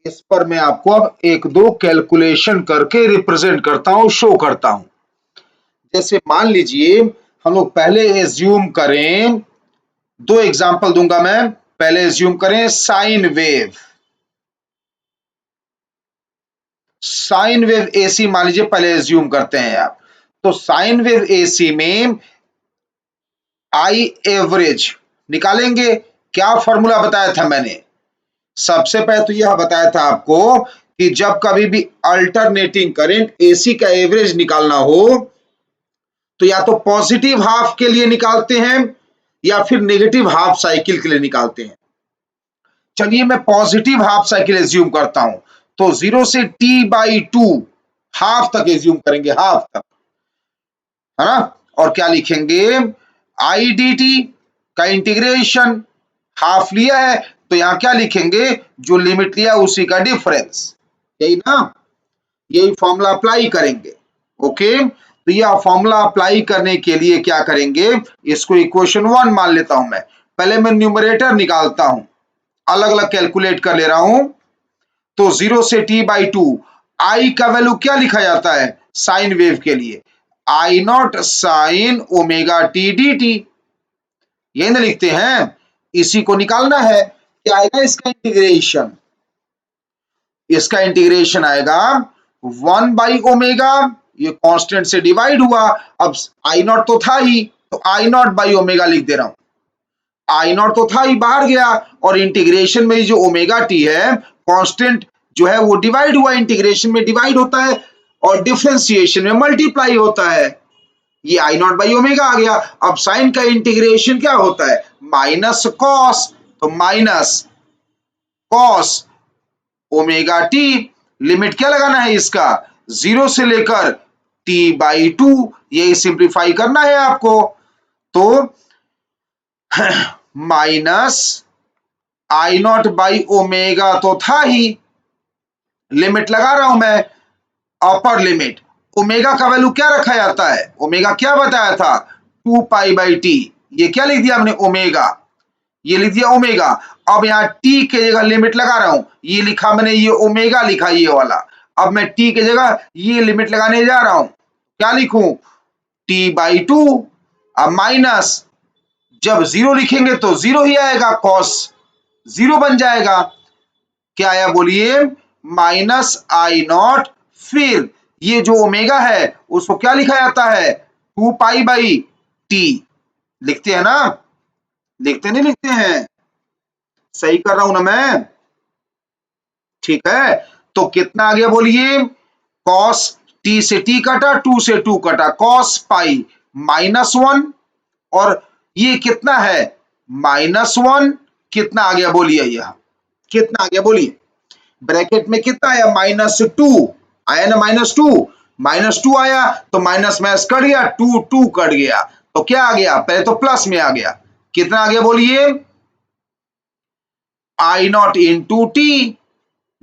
इस पर मैं आपको अब एक दो कैलकुलेशन करके रिप्रेजेंट करता हूं, शो करता हूं। जैसे मान लीजिए हम लोग पहले एज्यूम करें, दो एग्जांपल दूंगा मैं, पहले एज्यूम करें sine wave, sine wave AC मान लीजिए पहले एज्यूम करते हैं आप। तो साइन वेव एसी में आई एवरेज निकालेंगे, क्या फॉर्मूला बताया था मैंने, सबसे पहले तो यह बताया था आपको कि जब कभी भी अल्टरनेटिंग करंट एसी का एवरेज निकालना हो तो या तो पॉजिटिव हाफ के लिए निकालते हैं या फिर नेगेटिव हाफ साइकिल के लिए निकालते हैं। चलिए मैं पॉजिटिव हाफ साइकिल एज्यूम करता हूं, तो 0 से t/2 हाफ तक एज्यूम करेंगे, हाफ तक, है ना, और क्या लिखेंगे, आई डी टी का इंटीग्रेशन, हाफ लिया है तो यहां क्या लिखेंगे, जो लिमिट लिया उसी का डिफरेंस, यही ना, यही फॉर्मूला अप्लाई करेंगे। ओके, तो यह फॉर्मूला अप्लाई करने के लिए क्या करेंगे, इसको इक्वेशन 1 मान लेता हूं मैं, पहले मैं न्यूमरेटर निकालता हूं, अलग अलग कैलकुलेट कर ले रहा हूं। तो 0 से t/2 आई का वैल्यू क्या लिखा जाता है साइन वेव के लिए, I naught sine omega t d t, ये ना लिखते हैं, इसी को निकालना है, क्या आएगा इसका इंटीग्रेशन, इसका इंटीग्रेशन आएगा 1/ओमेगा, ये कांस्टेंट से डिवाइड हुआ, अब आई नॉट तो था ही, तो आई नॉट बाई ओमेगा लिख दे रहा हूं। आई नॉट तो था ही, बाहर गया, और इंटीग्रेशन में जो ओमेगा टी है कांस्टेंट जो है वो डिवाइड हुआ, इंटीग्रेशन में डिवाइड होता है और डिफरेंशिएशन में मल्टीप्लाई होता है। ये आई नॉट बाई ओमेगा आ गया। अब साइन का इंटीग्रेशन क्या होता है, माइनस कॉस, तो minus cos omega T. Limit क्या लगाना है इसका, 0 से लेकर t/2, यही सिंप्लीफाई करना है आपको। तो minus I naught by omega तो था ही, लिमिट लगा रहा हूं मैं, अपर लिमिट। ओमेगा का वैल्यू क्या रखा जाता है, ओमेगा क्या बताया था, 2π/t। ये क्या लिख दिया हमने, ओमेगा, ये लिख दिया ओमेगा। अब यहाँ t के जगह लिमिट लगा रहा हूं, ये लिखा मैंने, ये ओमेगा लिखा ये वाला। अब मैं t के जगह ये लिमिट लगाने जा रहा हूं, क्या लिखूं, t/2। अब माइनस, जब 0 लिखेंगे तो 0 ही आएगा, कॉस 0 बन जाएगा। क्या आया बोलिए, माइनस आई नॉट, फिर ये जो ओमेगा है उसको क्या लिखा जाता है, 2π/t। लिखते हैं ना, लिखते नहीं लिखते हैं, सही कर रहा हूं ना मैं, ठीक है। तो कितना आ गया बोलिए, कॉस t से t कटा, 2 से 2 कटा, कॉस पाई -1, और ये कितना है, -1। कितना आ गया बोलिए, यह कितना आ गया बोलिए, ब्रैकेट में कितना आया, -2 आया ना, -2 आया, तो माइनस माइनस कट गया, 2 कट गया, तो क्या आ गया, पहले तो प्लस में आ गया, कितना आ गया बोलिए, आई नॉट इंटू टी।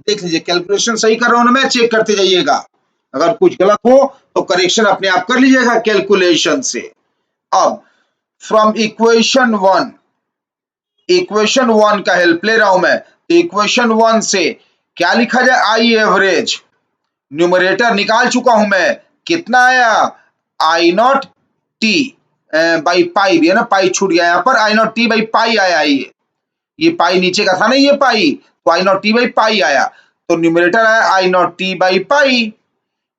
देख लीजिए, कैलकुलेशन सही कर रहा हूं ना मैं, चेक करते जाइएगा, अगर कुछ गलत हो तो करेक्शन अपने आप कर लीजिएगा कैलकुलेशन से। अब फ्रॉम इक्वेशन वन का हेल्प ले रहा हूं मैं, तो इक्वेशन 1 से क्या लिखा जाए, आई एवरेज, न्यूमरेटर निकाल चुका हूं मैं, कितना आया, आई नॉट टी बाई पाई भी है ना, पाई छूट गया यहां पर, आई नॉट टी बाई पाई आया, ये पाई नीचे का था ना, ये पाई, तो आई नॉट टी बाई पाई आया, तो न्यूमरेटर आया आई नॉट टी बाई पाई,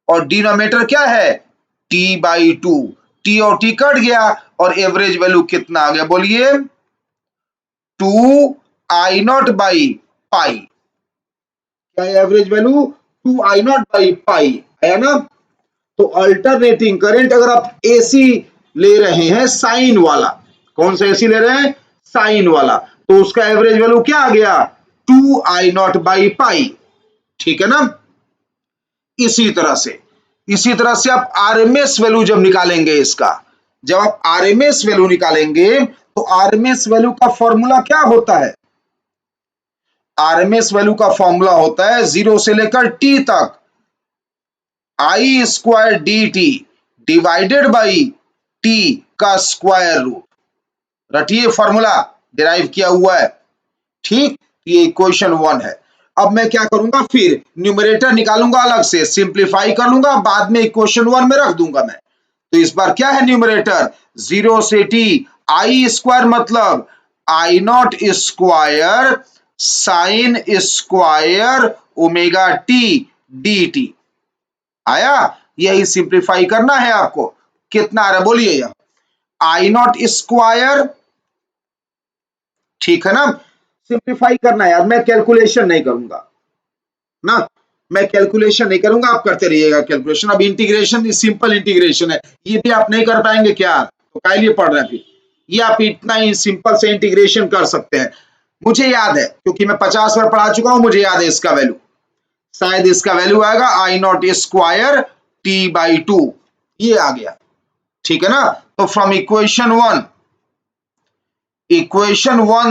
और डिनोमिनेटर क्या है, t/2, टी और टी कट गया, और एवरेज वैल्यू कितना आ गया बोलिए, 2 आई नॉट बाई पाई। क्या average value, 2 I naught by pi है ना। तो अल्टरनेटिंग करंट अगर आप एसी ले रहे हैं, साइन वाला, कौन सा एसी ले रहे हैं, साइन वाला, तो उसका एवरेज वैल्यू क्या आ गया, 2 आई नॉट बाई पाई, ठीक है ना। इसी तरह से आप आरएमएस वैल्यू जब निकालेंगे इसका, जब आप आरएमएस वैल्यू निकालेंगे, तो आरएमएस वैल्यू का फॉर्मूला क्या होता है, आरएमएस वैल्यू का फॉर्मूला होता है 0 से लेकर t तक, I square d t divided by t का स्क्वायर रूट। रटिए, फॉर्मूला डिराइव किया हुआ है, ठीक, ये इक्वेशन 1 है। अब मैं क्या करूंगा, फिर न्यूमरेटर निकालूंगा अलग से, सिंप्लीफाई कर लूंगा, बाद में इक्वेशन 1 में रख दूंगा मैं। तो इस बार क्या है न्यूमरेटर, 0 से t, आई स्क्वायर मतलब I naught square sine square omega t d t आया, यही सिंप्लीफाई करना है आपको। कितना आ रहा है बोलिए, यह आई नॉट स्क्वायर, ठीक है ना, सिंप्लीफाई करना है यार, मैं कैलकुलेशन नहीं करूंगा ना, मैं कैलकुलेशन नहीं करूंगा, आप करते रहिएगा कैलकुलेशन। अब इंटीग्रेशन सिंपल इंटीग्रेशन है, ये भी आप नहीं कर पाएंगे क्या, तो काय लिए पढ़ रहे हैं फिर, ये आप इतना ही सिंपल से इंटीग्रेशन कर सकते हैं। मुझे याद है, क्योंकि मैं 50 बार पढ़ा चुका हूं, मुझे याद है इसका वैल्यू, शायद इसका वैल्यू आएगा आई नॉट स्क्वायर t/2, ये आ गया, ठीक है ना। तो फ्रॉम इक्वेशन 1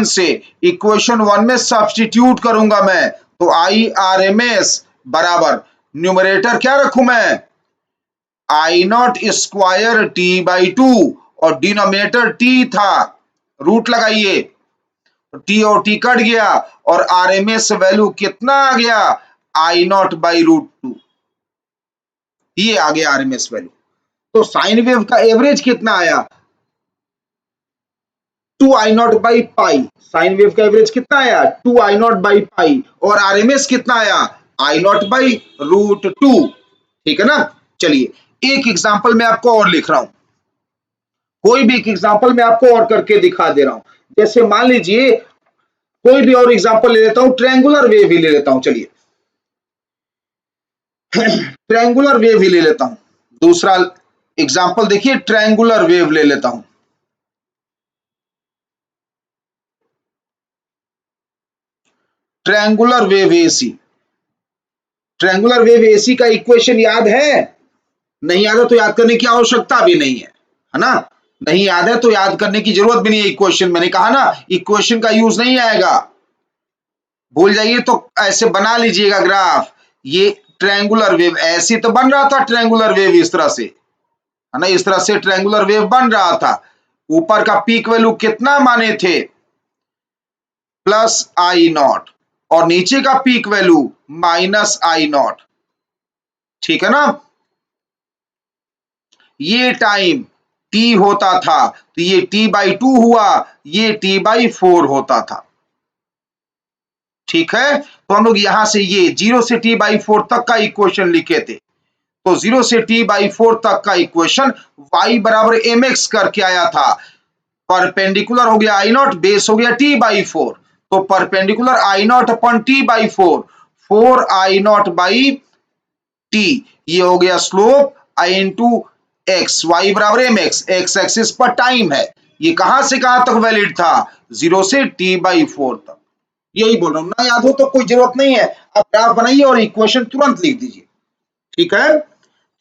से इक्वेशन 1 में सब्स्टिट्यूट करूंगा मैं, तो आई आर एम एस बराबर, न्यूमरेटर क्या रखूं मैं, आई नॉट स्क्वायर t/2, और डिनोमिनेटर t था, रूट लगाइए, टी और टी कट गया, और आरएमएस वैल्यू कितना आ गया, आई नॉट बाई √2, ये आ गया आरएमएस वैल्यू। तो साइन वेव का एवरेज कितना आया, 2 I naught by pi, sine wave का एवरेज कितना आया, 2 आई नॉट बाई पाई, और आरएमएस कितना आया, आई नॉट बाई √2, ठीक है ना। चलिए, एक एग्जांपल मैं आपको और लिख रहा हूं, कोई भी एक एग्जांपल मैं आपको और करके दिखा दे रहा हूं। जैसे मान लीजिए कोई भी और एग्जांपल ले लेता हूं, ट्रायंगुलर वेव भी ले लेता हूं। चलिए ट्रायंगुलर वेव ही ले लेता हूं। दूसरा एग्जांपल देखिए, ट्रायंगुलर वेव ले लेता हूं। Triangular wave AC. Triangular wave AC का इक्वेशन याद है? नहीं याद है तो याद करने की आवश्यकता भी नहीं है ना? नहीं याद है तो याद करने की जरूरत भी नहीं है। इक्वेशन मैंने कहा ना, इक्वेशन का यूज नहीं आएगा। भूल जाइए तो ऐसे बना लीजिएगा ग्राफ। ये ट्रायंगुलर वेव ऐसे तो बन रहा था, ट्रायंगुलर वेव इस तरह से, है ना? इस तरह से ट्रायंगुलर वेव बन रहा था। ऊपर का पीक वैल्यू कितना माने थे? प्लस आई नॉट, और नीचे का peak value minus I not. ठीक है ना? ये टाइम टी होता था तो ये t/2 हुआ, ये t/4 होता था। ठीक है, तो हम लोग यहां से ये 0 से t/4 तक का इक्वेशन लिखे थे। तो 0 से t/4 तक का इक्वेशन y बराबर mx करके आया था। परपेंडिकुलर हो गया I0, बेस हो गया t/4, तो perpendicular I0 upon t/4, 4I0/t, ये हो गया slope I into x, y बराबर mx, एक्स एक्सिस पर टाइम है। ये कहां से कहां तक वैलिड था? 0 से t/4 तक। यही बोल रहा हूं, ना याद हो तो कोई जरूरत नहीं है, आप ग्राफ बनाइए और इक्वेशन तुरंत लिख दीजिए। ठीक है,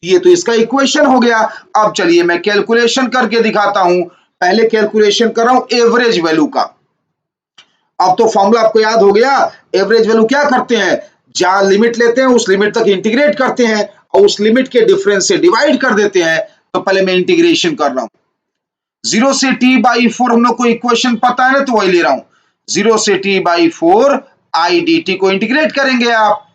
ये तो इसका इक्वेशन हो गया। अब चलिए मैं कैलकुलेशन करके दिखाता हूं। पहले कैलकुलेशन कर रहा हूं एवरेज वैल्यू का। अब तो फॉर्मूला आपको याद हो गया। एवरेज वैल्यू क्या करते हैं? जहां लिमिट लेते हैं उस लिमिट तक इंटीग्रेट करते हैं और उस लिमिट के डिफरेंस से डिवाइड कर देते हैं। तो पहले मैं इंटीग्रेशन कर रहा हूं। 0 से t/4 हम लोग को इक्वेशन पता है ना, तो वही ले रहा हूं। 0 से t/4 आई डी टी को इंटीग्रेट करेंगे आप,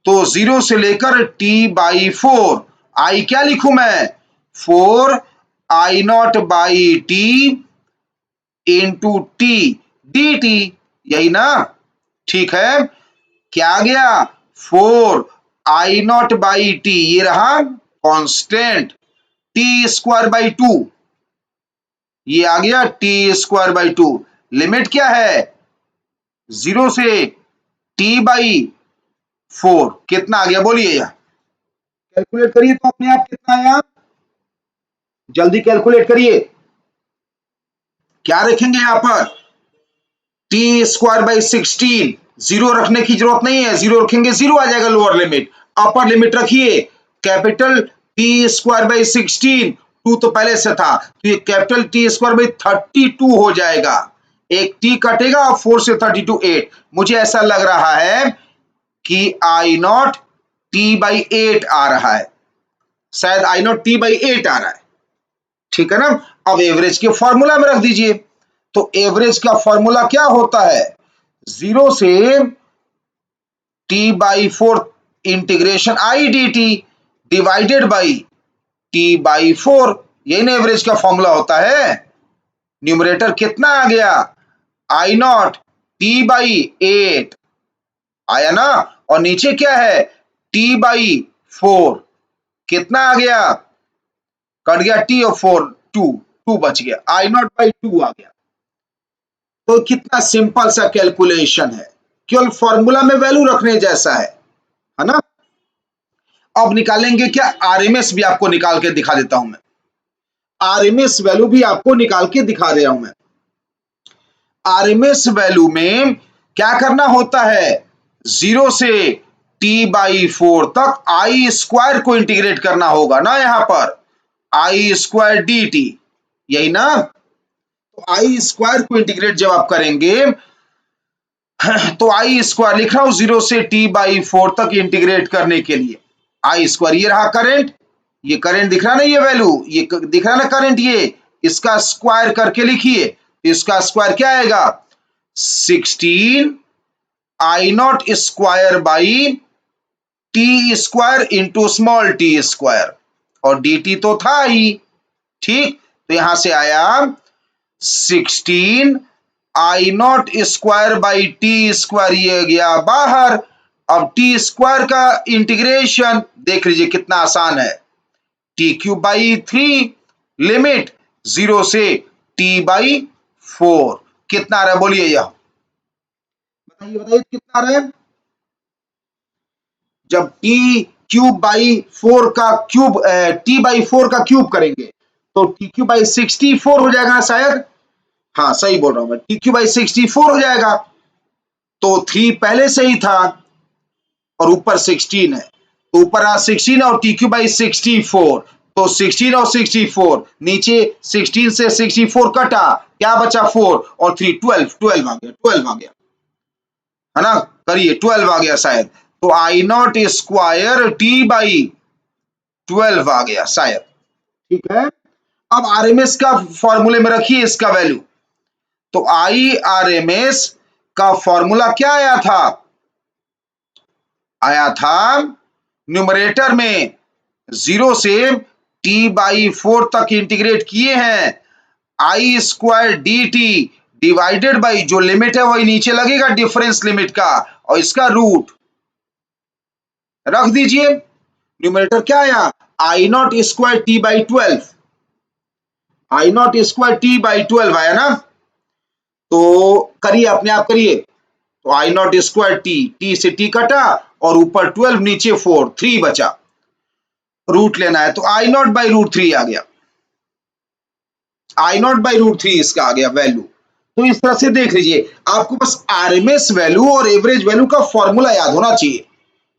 तो 0 से लेकर t/4 आई क्या लिखूं मैं? 4I0/t into T d T, यही ना? ठीक है, क्या आ गया? 4I0/t, ये रहा कांस्टेंट, t²/2, ये आ गया t²/2। लिमिट क्या है? 0 से t/4 कितना आ गया बोलिए? कैलकुलेट करिए तो अपने आप कितना आया, जल्दी कैलकुलेट करिए। क्या रखेंगे यहां पर? t²/16, जीरो रखने की जरूरत नहीं है, जीरो रखेंगे जीरो आ जाएगा लोअर लिमिट। अपर लिमिट रखिए कैपिटल t²/16, 2 तो पहले से था तो ये कैपिटल t²/32 हो जाएगा। एक t कटेगा और 4 से 32 8। मुझे ऐसा लग रहा है कि I0 t/8 आ रहा है, शायद I0 t/8 आ रहा है। ठीक है ना? अब एवरेज के फॉर्मूला में रख दीजिए। तो एवरेज का फॉर्मूला क्या होता है? 0 से t/4 integration I D t divided by t/4, यही ना एवरेज का फॉर्मूला होता है। न्यूमरेटर कितना आ गया? I0 t/8 आया ना, और नीचे क्या है? t/4 कितना आ गया? कट गया t और 4, 2 बच गया, I0/2 आ गया। तो कितना सिंपल सा कैलकुलेशन है, केवल फॉर्मूला में वैल्यू रखने जैसा है ना? अब निकालेंगे क्या? आरएमएस भी आपको निकाल के दिखा देता हूं मैं। आरएमएस वैल्यू भी आपको निकाल के दिखा दे रहा हूं मैं। आरएमएस वैल्यू में क्या करना होता है? 0 से t/4 तक आई स्क्वायर को इंटीग्रेट करना होगा ना, यहां पर I² dt, यही ना? तो आई स्क्वायर को इंटीग्रेट जब आप करेंगे तो I² लिख रहा हूं 0 से t/4 तक इंटीग्रेट करने के लिए। I², ये रहा करंट, ये करंट दिख रहा ना, ये वैल्यू, ये दिख रहा ना करंट, ये इसका स्क्वायर करके लिखिए। इसका स्क्वायर क्या आएगा? 16 I0 square by t² into small t², और dt तो था ही। ठीक, तो यहां से आया 16 I0 स्क्वायर बाई t², ये गया बाहर। अब t² का इंटीग्रेशन देख लीजिए कितना आसान है, t³ बाई 3, लिमिट 0 से t/4 कितना आ रहा है बोलिए, यह बताइए बताइए कितना आ रहा है। जब t³ का क्यूब t/4 का क्यूब करेंगे तो t³/64 हो जाएगा ना शायद। हाँ सही बोल रहा हूं मैं, t³/64 हो जाएगा। तो 3 पहले से ही था और ऊपर 16 है, तो ऊपर आ 16 और t³/64, तो 16 और 64 नीचे, 16 से 64 कटा, क्या बचा 4 और 3 12 आ गया, 12 आ गया है ना। करिए 12 आ गया शायद, तो I0² t/12 आ गया शायद। ठीक है, अब आरएमएस का फॉर्मूले में रखिए इसका वैल्यू। तो IRMS का फॉर्मूला क्या आया था, आया था न्यूमरेटर में 0 से t/4 तक इंटीग्रेट किए हैं, I² dt डिवाइडेड बाई जो लिमिट है वही नीचे लगेगा डिफरेंस लिमिट का, और इसका रूट रख दीजिए। न्यूमरेटर क्या आया, I0² t/12, I0² t/12 आया ना। तो करिए अपने आप करिए, तो I0² t से t कटा और ऊपर 12 नीचे 4 3 बचा, रूट लेना है तो I0/√3 आ गया, I0/√3 इसका आ गया वैल्यू। तो इस तरह से देख लीजिए, आपको बस आरएमएस वैल्यू और एवरेज वैल्यू का फॉर्मूला याद होना चाहिए,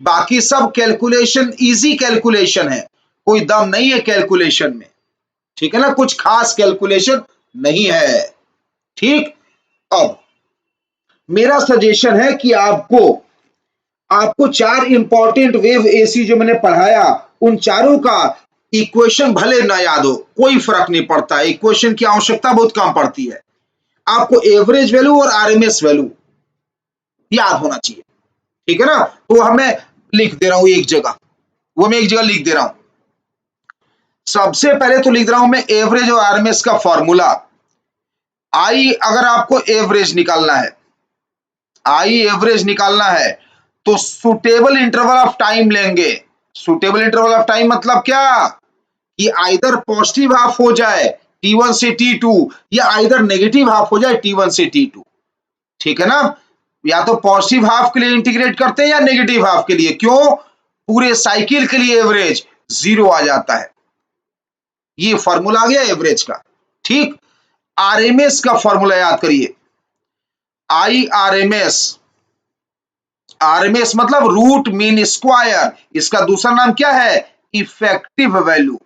बाकी सब कैलकुलेशन इजी कैलकुलेशन है, कोई दम नहीं है कैलकुलेशन में, ठीक है ना, कुछ खास कैलकुलेशन नहीं है। ठीक, अब मेरा सजेशन है कि आपको आपको 4 इंपॉर्टेंट वेव एसी जो मैंने पढ़ाया उन चारों का इक्वेशन भले ना याद हो, कोई फर्क नहीं पड़ता, इक्वेशन की आवश्यकता बहुत कम पड़ती है, आपको एवरेज वैल्यू और आरएमएस वैल्यू याद होना चाहिए। ठीक है ना, तो हमें लिख दे रहा हूं एक जगह, वो मैं एक जगह लिख दे रहा हूं। सबसे पहले तो लिख रहा हूं मैं एवरेज और आरएमएस का फॉर्मूला। आई अगर आपको एवरेज निकालना है, आई एवरेज निकालना है तो सुटेबल इंटरवल ऑफ टाइम लेंगे। सुटेबल इंटरवल ऑफ टाइम मतलब क्या, कि आइदर पॉजिटिव हाफ हो जाए t1 से t2 या आइदर नेगेटिव हाफ हो जाए t1 से t2। ठीक है ना, या तो पॉजिटिव हाफ के लिए इंटीग्रेट करते हैं या नेगेटिव हाफ के लिए, क्यों, पूरे साइकिल के लिए एवरेज 0 आ जाता है। ये फॉर्मूला आ गया एवरेज का। ठीक, आरएमएस का फॉर्मूला याद करिए, IRMS, आरएमएस मतलब रूट मीन स्क्वायर, इसका दूसरा नाम क्या है, इफेक्टिव वैल्यू।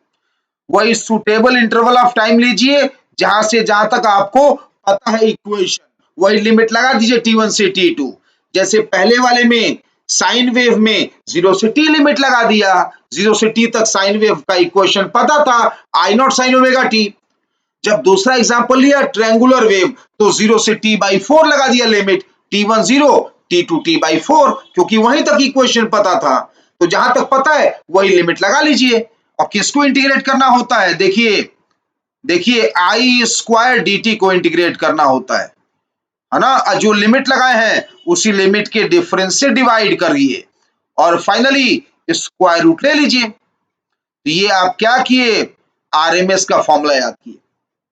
वही सुटेबल इंटरवल ऑफ टाइम लीजिए, जहां से जहां तक आपको पता है इक्वेशन, वही लिमिट लगा दीजिए t1 से t2। जैसे पहले वाले में साइन वेव में 0 से t लिमिट लगा दिया, 0 से t तक साइन वेव का इक्वेशन पता था, I0 sin ओमेगा t। जब दूसरा एग्जांपल लिया ट्रायंगुलर वेव, तो 0 से t/4 लगा दिया लिमिट, t1 0 t2 t/4, क्योंकि वहीं तक इक्वेशन पता था, तो जहां तक पता है वही लिमिट लगा लीजिए। और किसको इंटीग्रेट करना होता है, देखिए देखिए I² dt को इंटीग्रेट करना होता है ना, जो लिमिट लगाए हैं उसी लिमिट के डिफरेंस से डिवाइड करिए और फाइनली स्क्वायर रूट ले लीजिए। तो ये आप क्या किए, आरएमएस का फॉर्मूला याद किए।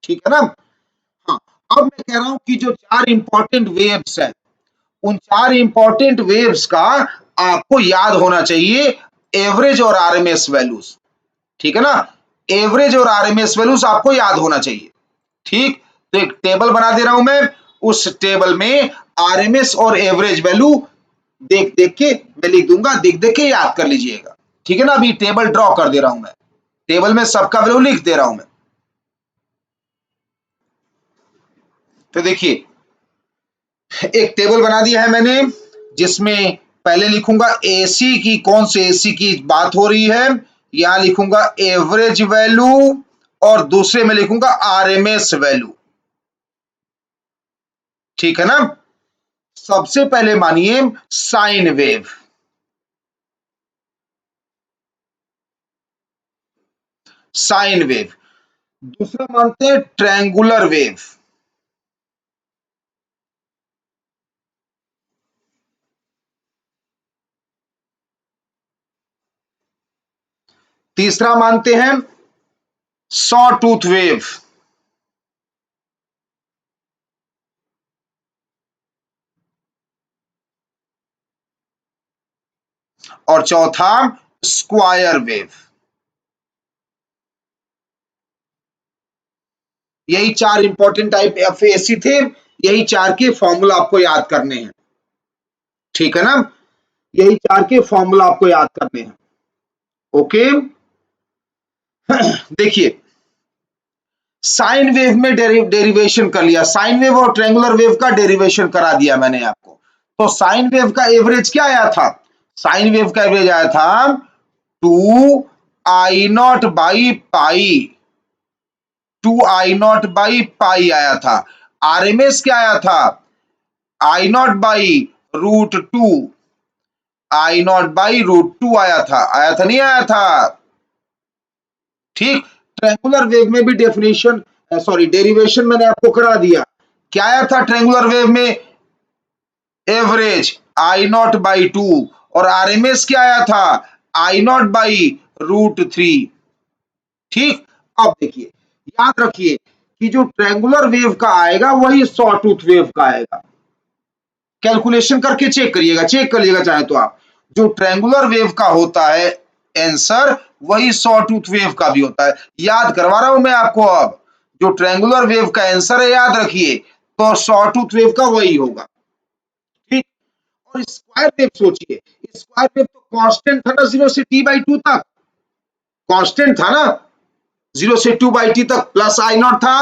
ठीक है ना। हाँ, अब मैं कह रहा हूं कि जो 4 इंपॉर्टेंट वेव्स हैं, उन 4 इंपॉर्टेंट वेव्स का आपको याद होना चाहिए एवरेज और आरएमएस वैल्यूज। ठीक है ना, एवरेज और आरएमएस वैल्यूज आपको याद होना चाहिए। ठीक, तो एक टेबल बना दे रहा हूं मैं, उस टेबल में आरएमएस और एवरेज वैल्यू देख देख के मैं लिख दूंगा, देख देख के याद कर लीजिएगा। ठीक है ना, अभी टेबल ड्रॉ कर दे रहा हूं मैं, टेबल में सबका वैल्यू लिख दे रहा हूं मैं। तो देखिए एक टेबल बना दिया है मैंने, जिसमें पहले लिखूंगा एसी की, कौन से एसी की बात हो रही है, यहां लिखूंगा एवरेज वैल्यू और दूसरे में लिखूंगा आरएमएस वैल्यू। ठीक है ना, सबसे पहले मानिए साइन वेव, साइन वेव, दूसरा मानते हैं ट्रायंगुलर वेव, तीसरा मानते हैं सॉ टूथ वेव, और चौथा स्क्वायर वेव। यही चार इंपॉर्टेंट टाइप एफएसी थे, यही चार के फॉर्मूला आपको याद करने हैं, ठीक है ना, यही चार के फॉर्मूला आपको याद करने हैं। ओके देखिए साइन वेव में डेरिवेशन कर लिया, साइन वेव और ट्रायंगुलर वेव का डेरिवेशन करा दिया मैंने आपको। तो साइन वेव का एवरेज क्या आया था, साइन वेव का एवरेज आया था 2I0 by pi, 2I0 by pi आया था। आरएमएस क्या आया था, I0 बाई √2, I0 बाई √2 आया था नहीं आया था, ठीक। ट्रायंगुलर वेव में भी डेफिनेशन डेरिवेशन मैंने आपको करा दिया। क्या आया था ट्रायंगुलर वेव में, एवरेज I0 बाई 2 और आरएमएस क्या आया था, I0 बाई √3, ठीक। अब देखिए याद रखिए कि जो ट्रायंगुलर वेव का आएगा वही सॉ टूथ वेव का आएगा। कैलकुलेशन करके चेक करिएगा, चेक करिएगा चाहे तो आप, जो ट्रायंगुलर वेव का होता है आंसर वही सॉ टूथ वेव का भी होता है। याद करवा रहा हूं मैं आपको, अब जो ट्रायंगुलर वेव का आंसर है याद रखिए तो सॉ टूथ वेव का वही होगा, ठीक। और स्क्वायर वेव सोचिए, स्क्वायर वेव तो कांस्टेंट था ना 0 से t/2 तक, कांस्टेंट था ना 0 से 2/t तक, प्लस I0 था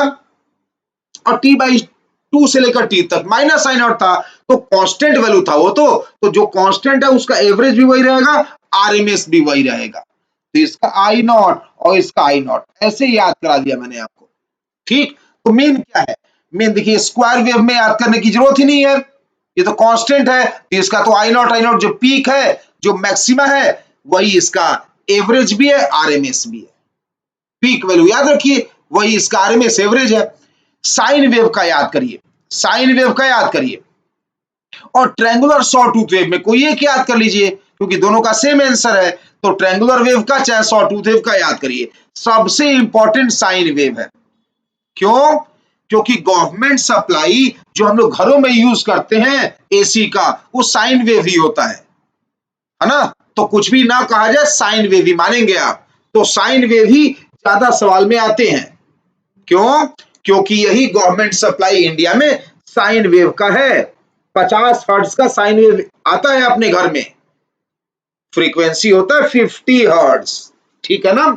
और t/2 से लेकर t तक माइनस I0 था, तो कांस्टेंट वैल्यू था वो तो जो कांस्टेंट है उसका एवरेज भी वही रहेगा, आरएमएस भी वही रहेगा। तो इसका I0 और इसका I0 ऐसे याद करा दिया मैंने आपको, ठीक। तो मेन क्या है, मेन देखिए स्क्वायर वेव में याद करने की जरूरत ही नहीं है, ये तो कांस्टेंट है, तो इसका तो I0 जो पीक है जो मैक्सिमा है वही इसका एवरेज भी है, आरएमएस भी है। पीक वैल्यू याद रखिए वही इसका आरएमएस एवरेज है। साइन वेव का याद करिए, साइन वेव का याद करिए और ट्रायंगुलर सॉ टूथ वेव में कोई एक याद कर लीजिए क्योंकि दोनों का सेम आंसर है। तो ट्रायंगुलर वेव का चाहे सॉ टूथ वेव का याद करिए, सबसे इंपॉर्टेंट साइन वेव है। क्यों, क्योंकि गवर्नमेंट सप्लाई जो हम लोग घरों में यूज करते हैं एसी का वो साइन वेव ही होता है ना। तो कुछ भी ना कहा जाए साइन वेव ही मानेंगे आप, तो साइन वेव ही ज्यादा सवाल में आते हैं। क्यों, क्योंकि यही गवर्नमेंट सप्लाई इंडिया में साइन वेव का है। 50 हर्ट्ज का साइन वेव आता है अपने घर में, फ्रीक्वेंसी होता है 50 हर्ट्ज, ठीक है ना।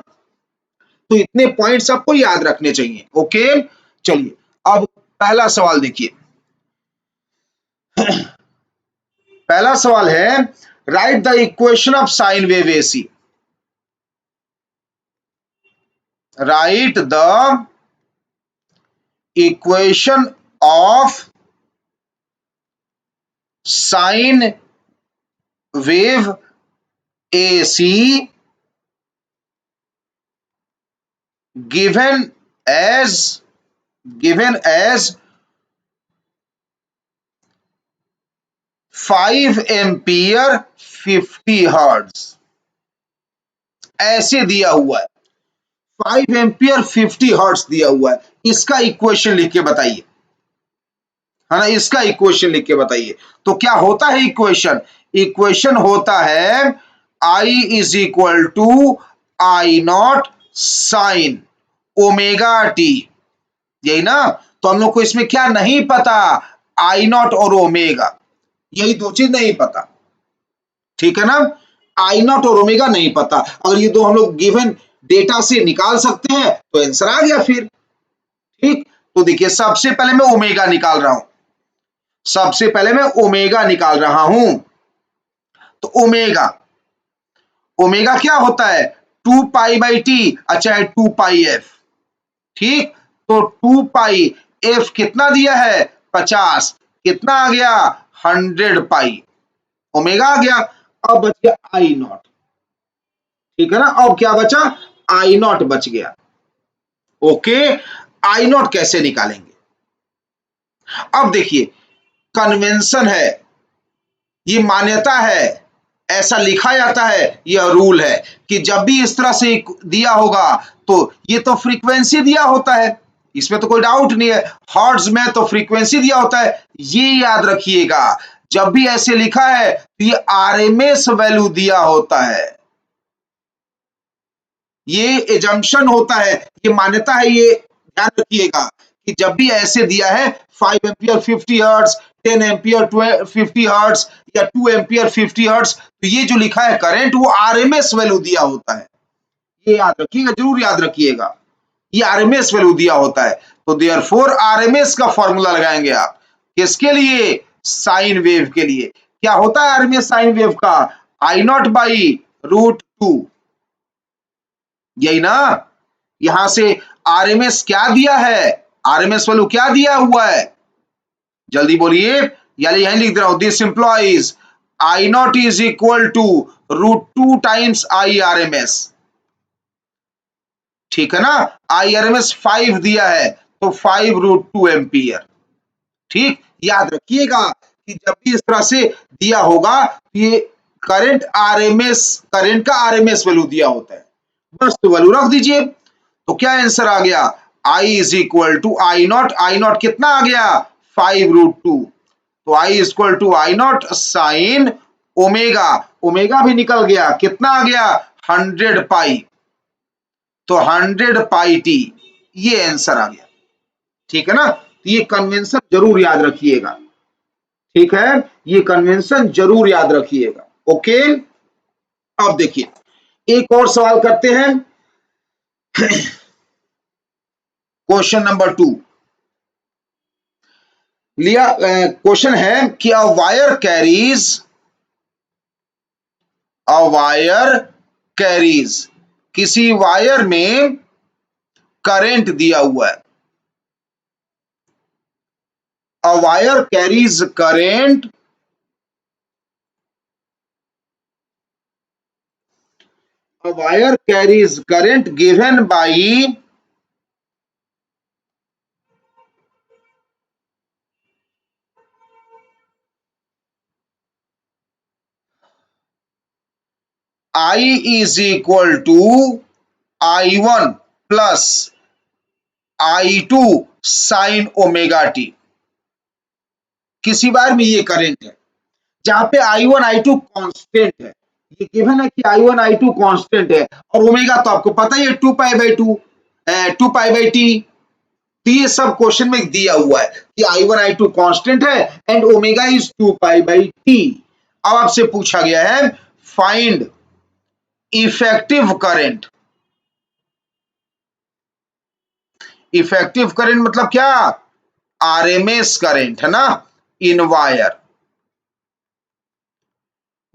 तो इतने पॉइंट्स आपको याद रखने चाहिए। ओके चलिए अब पहला सवाल देखिए, पहला सवाल है right the equation of sine wave AC, right the equation of sine wave AC given as 5 ampere 50 hertz, ऐसे दिया हुआ है 5 एम्पियर 50 हर्ट्ज दिया हुआ है। इसका इक्वेशन लिख के बताइए, है ना, इसका इक्वेशन लिख के बताइए। तो क्या होता है इक्वेशन, इक्वेशन होता है I is equal to I0 sine omega t, यही ना। तो हम लोग को इसमें क्या नहीं पता, I0 और ओमेगा, यही दो चीज नहीं पता, ठीक है ना। I0 और ओमेगा नहीं पता, अगर ये दो हम लोग गिवन डेटा से निकाल सकते हैं तो आंसर आ गया फिर, ठीक। तो देखिए सबसे पहले मैं ओमेगा निकाल रहा हूं, सबसे पहले मैं ओमेगा निकाल रहा हूं। तो ओमेगा, ओमेगा क्या होता है 2π/t, अच्छा है 2πf, ठीक। तो 2πf कितना दिया है 50, कितना आ गया 100 पाई, ओमेगा आ गया। अब बच गया I0, ठीक है ना। अब क्या बचा I0 बच गया। ओके I0 कैसे निकालेंगे, अब देखिए कन्वेंशन है, ये मान्यता है, ऐसा लिखा जाता है, यह रूल है कि जब भी इस तरह से दिया होगा तो ये तो फ्रीक्वेंसी दिया होता है, इसमें तो कोई डाउट नहीं है, हर्ट्ज में तो फ्रीक्वेंसी दिया होता है। ये याद रखिएगा जब भी ऐसे लिखा है तो ये आरएमएस वैल्यू दिया होता है, ये एजम्पशन होता है, ये मान्यता है, ये ध्यान रखिएगा कि जब भी ऐसे दिया है 5 एम्पियर 50 हर्ट्ज, 10 एम्पियर 50 हर्ट्ज या 2 एम्पियर 50 हर्ट्ज, तो ये जो लिखा है करंट वो आरएमएस वैल्यू दिया होता है। ये याद रखिएगा, जरूर याद रखिएगा, ये आरएमएस वैल्यू दिया होता है। तो देयरफॉर आरएमएस का फॉर्मूला लगाएंगे आप किसके लिए? साइन वेव के लिए। क्या होता है आरएमएस साइन वेव का? आई नॉट बाई √2, यही ना। यहां से आरएमएस क्या दिया है? आरएमएस वैल्यू क्या दिया हुआ है? जल्दी बोलिए, यानी यहीं लिख दे रहा हूं, this implies I naught is equal to √2 times I RMS. ठीक है ना, आई आरएमएस 5 दिया है तो 5 √2 एम्पियर। ठीक, याद रखिएगा कि जब भी इस तरह से दिया होगा ये करंट आरएमएस, करंट का आरएमएस वैल्यू दिया होता है, बस तो वैल्यू रख दीजिए। तो क्या आंसर आ गया? I is equal to I naught, I naught कितना आ गया? 5 √2, तो I is equal to I naught sine omega, omega भी निकल गया, कितना आ गया? 100 पाई, तो 100 पाई टी, ये आंसर आ गया। ठीक है ना, तो ये कन्वेंशन जरूर याद रखिएगा। ठीक है, ये कन्वेंशन जरूर याद रखिएगा। ओके, अब देखिए एक और सवाल करते हैं। क्वेश्चन नंबर 2 लिया, क्वेश्चन है कि अ वायर कैरीज, किसी वायर में करंट दिया हुआ है, a wire carries current, a wire carries current given by I is equal to I1 plus I2 sin omega T. किसी बार में ये करंट है जहां पे I1 I2 कांस्टेंट है, ये गिवन है कि I1 I2 कांस्टेंट है और ओमेगा तो आपको पता ही है 2 पाई बाई टी। तो ये सब क्वेश्चन में दिया हुआ है कि I1 I2 कांस्टेंट है and omega is 2 pi by T. अब आपसे पूछा गया है find effective current. Effective current मतलब क्या? आरएमएस करंट है ना, इन वायर,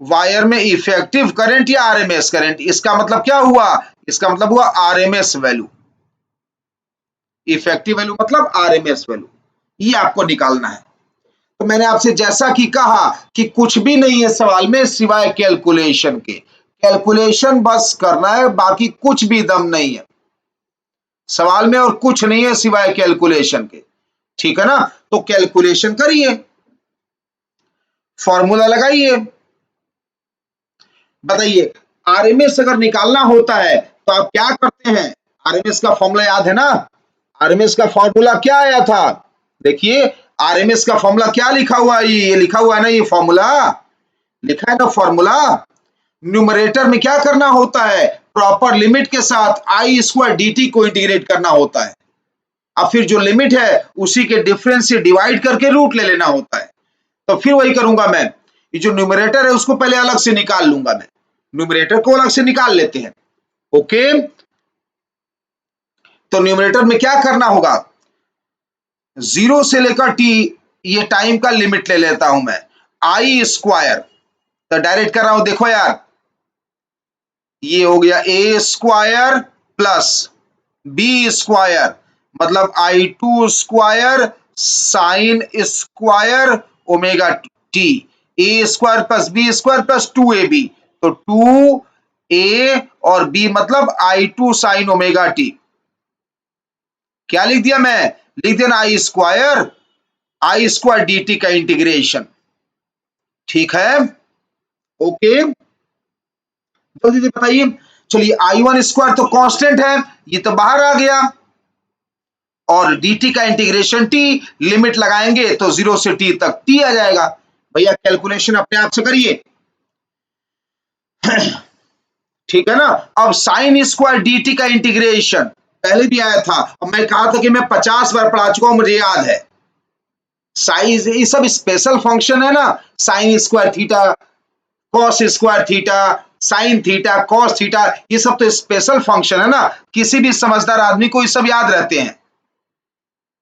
वायर में इफेक्टिव करंट या आरएमएस करंट, इसका मतलब क्या हुआ? इसका मतलब हुआ आरएमएस वैल्यू। इफेक्टिव वैल्यू मतलब आरएमएस वैल्यू, ये आपको निकालना है। तो मैंने आपसे जैसा कि कहा कि कुछ भी नहीं है सवाल में सिवाय कैलकुलेशन के, कैलकुलेशन बस करना है, बाकी कुछ भी दम नहीं है सवाल में, और कुछ नहीं है सिवाय कैलकुलेशन के। ठीक है ना, तो कैलकुलेशन करिए, फॉर्मूला लगाइए, बताइए आरएमएस अगर निकालना होता है तो आप क्या करते हैं? आरएमएस का फॉर्मूला याद है ना? आरएमएस का फॉर्मूला क्या आया था? देखिए आरएमएस का फॉर्मूला क्या लिखा हुआ है, ये लिखा हुआ है ना, ये फॉर्मूला लिखा है ना फॉर्मूला। न्यूमरेटर में क्या करना होता है? प्रॉपर लिमिट के साथ आई स्क्वायर dt को इंटीग्रेट करना होता है, अब फिर जो लिमिट है उसी के डिफरेंस से डिवाइड करके रूट ले लेना होता है। तो फिर वही करूंगा मैं, ये जो न्यूमरेटर है उसको पहले अलग से निकाल लूंगा, मैं न्यूमरेटर को अलग से निकाल लेते हैं। ओके, तो न्यूमरेटर में क्या करना होगा? 0 से लेकर t, ये टाइम का लिमिट ले लेता हूं मैं, आई स्क्वायर, तो डायरेक्ट कर रहा हूं, देखो यार ये हो गया a square plus b square, मतलब I2 square sine square omega T, a square plus b square plus 2ab, तो 2a और b मतलब I2 साइन ओमेगा टी। क्या लिख दिया मैं? लिख दिया आई स्क्वायर dt का इंटीग्रेशन। ठीक है, ओके, जल्दी से बताइए। चलिए I1 स्क्वायर तो कांस्टेंट है, ये तो बाहर आ गया, और dt का इंटीग्रेशन t, लिमिट लगाएंगे तो 0 से t तक t आ जाएगा, भैया कैलकुलेशन अपने आप से करिए। ठीक है ना। अब साइन स्क्वायर dt का इंटीग्रेशन पहले भी आया था, अब मैं कहा था कि मैं 50 बार पढ़ा चुका हूं, मुझे याद है। साइज ये सब स्पेशल फंक्शन है ना, sine square theta, cos square theta, sine theta, cos theta, ये सब तो स्पेशल फंक्शन है ना, किसी भी समझदार आदमी को ये सब याद रहते हैं।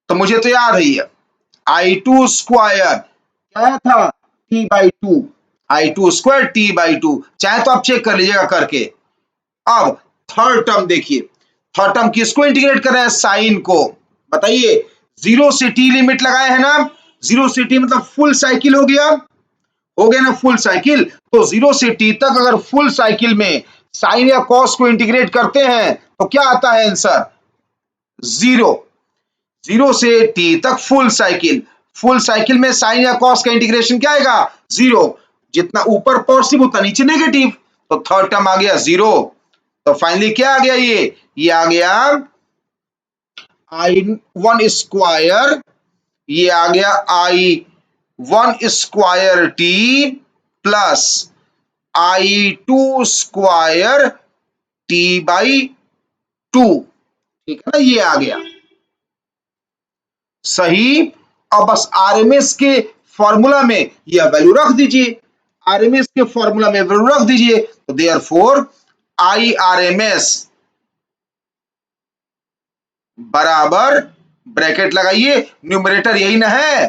तो मुझे तो याद है ये I2 स्क्वायर क्या था, t/2, I2 स्क्वायर t/2, चाहे तो आप चेक कर लीजिएगा करके। अब थर्ड टर्म देखिए, थर्ड टर्म किसको इंटीग्रेट कर रहे हैं, साइन को। बताइए, 0 से t लिमिट लगाए हैं ना, 0 से t मतलब फुल साइकिल हो गया ना फुल साइकिल। तो 0 से t तक अगर फुल साइकिल में साइन या कॉस को इंटीग्रेट करते हैं तो क्या आता है आंसर, 0। 0 से t तक फुल साइकिल में साइन या कॉस का इंटीग्रेशन क्या आएगा, 0। जितना ऊपर पॉजिटिव उतना नीचे नेगेटिव, तो थर्ड टर्म आ गया 0। तो फाइनली क्या आ गया, ये आ गया I1 स्क्वायर, ये आ गया I1 square t plus I2 square t/2। ठीक है ना, ये आ गया सही। अब बस आरएमएस के फॉर्मूला में यह वैल्यू रख दीजिए, आरएमएस के फॉर्मूला में वैल्यू रख दीजिए, तो देयरफॉर आई आरएमएस बराबर, ब्रैकेट लगाइए, न्यूमरेटर यही ना है,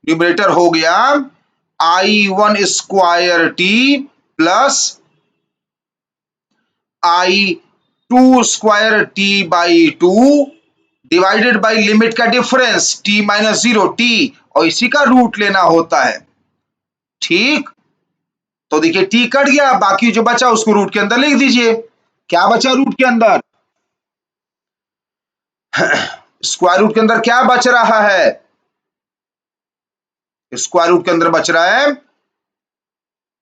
न्यूमरेटर हो गया I1 square T plus I2 square t/2 divided by limit का डिफरेंस t-0 t, और इसी का रूट लेना होता है। ठीक, तो देखिए t कट गया, बाकी जो बचा उसको रूट के अंदर लिख दीजिए। क्या बचा रूट के अंदर, स्क्वायर रूट के अंदर क्या बच रहा है, स्क्वायर रूट के अंदर बच रहा है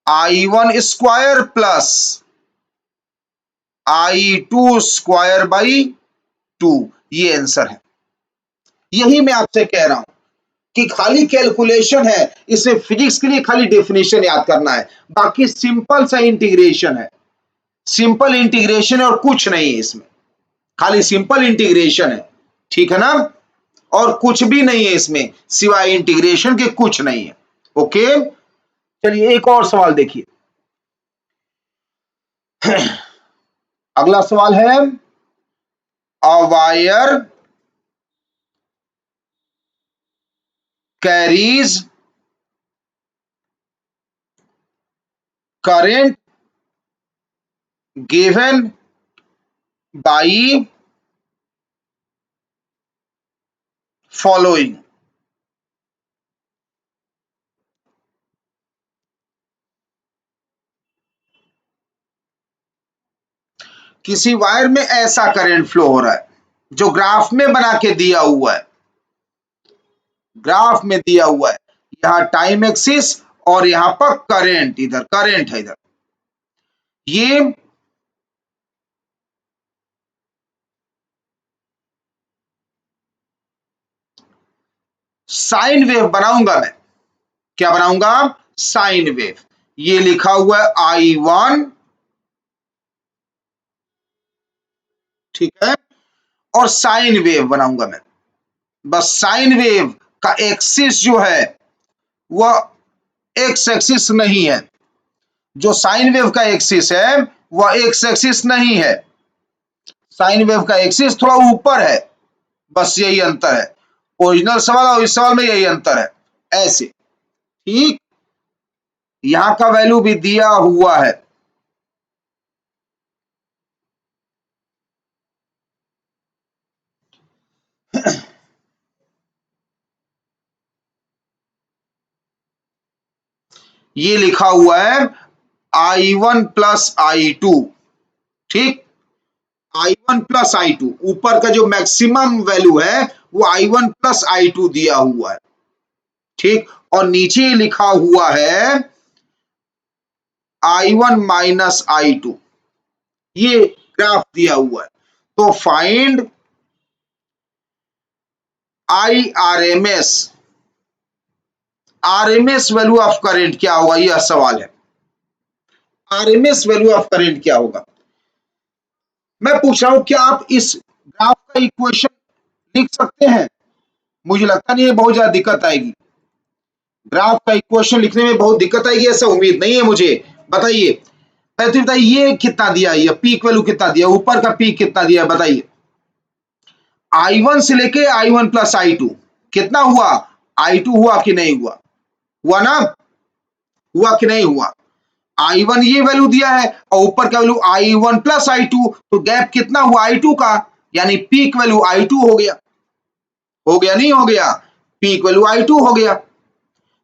I1 square plus I2 square by 2, ये आंसर है। यही मैं आपसे कह रहा हूं कि खाली कैलकुलेशन है, इसे फिजिक्स के लिए खाली डेफिनेशन याद करना है, बाकी सिंपल सा इंटीग्रेशन है, सिंपल इंटीग्रेशन है और कुछ नहीं है इसमें, खाली सिंपल इंटीग्रेशन है। ठीक है ना, और कुछ भी नहीं है इसमें सिवाय इंटीग्रेशन के, कुछ नहीं है। ओके, चलिए एक और सवाल देखिए। अगला सवाल है, a wire carries current given by following। किसी वायर में ऐसा करंट फ्लो हो रहा है जो ग्राफ में बना के दिया हुआ है, ग्राफ में दिया हुआ है, यहां टाइम एक्सिस और यहां पर करंट, इधर करंट है, इधर ये साइन वेव बनाऊंगा मैं, क्या बनाऊंगा, साइन वेव। ये लिखा हुआ है I1, ठीक है, और साइन वेव बनाऊंगा मैं। बस साइन वेव का एक्सिस जो है वह एक्स एक्सिस नहीं है, जो साइन वेव का एक्सिस है वह एक्स एक्सिस नहीं है, साइन वेव का एक्सिस थोड़ा ऊपर है, बस यही अंतर है। ओरिजिनल सवाल और इस सवाल में यही अंतर है, ऐसे। ठीक, यहां का वैल्यू भी दिया हुआ है। ये लिखा हुआ है I1 प्लस I2। ठीक, I1 प्लस I2, ऊपर का जो मैक्सिमम वैल्यू है वो I1 प्लस I2 दिया हुआ है। ठीक, और नीचे लिखा हुआ है I1 माइनस I2, ये ग्राफ दिया हुआ है। तो find IRMS RMS value of current क्या होगा, यह सवाल है। आरएमएस वैल्यू ऑफ करंट क्या होगा। मैं पूछ रहा हूं क्या आप इस ग्राफ का इक्वेशन लिख सकते हैं। मुझे लगता नहीं है बहुत ज्यादा दिक्कत आएगी, ग्राफ का इक्वेशन लिखने में बहुत दिक्कत आएगी ऐसा उम्मीद नहीं है मुझे। बताइए, तो बताइए ये कितना दिया है, ये पीक वैल्यू कितना दिया, ऊपर का पीक कितना दिया है बताइए। I1 से लेके I1 प्लस I2 कितना हुआ, I2 हुआ कि नहीं हुआ, हुआ ना, हुआ कि नहीं हुआ। I1 ये वैल्यू दिया है और ऊपर का वैल्यू I1 प्लस I2, तो गैप कितना हुआ I2 का, यानी पीक वैल्यू I2 हो गया, हो गया नहीं हो गया, पीक वैल्यू I2 हो गया।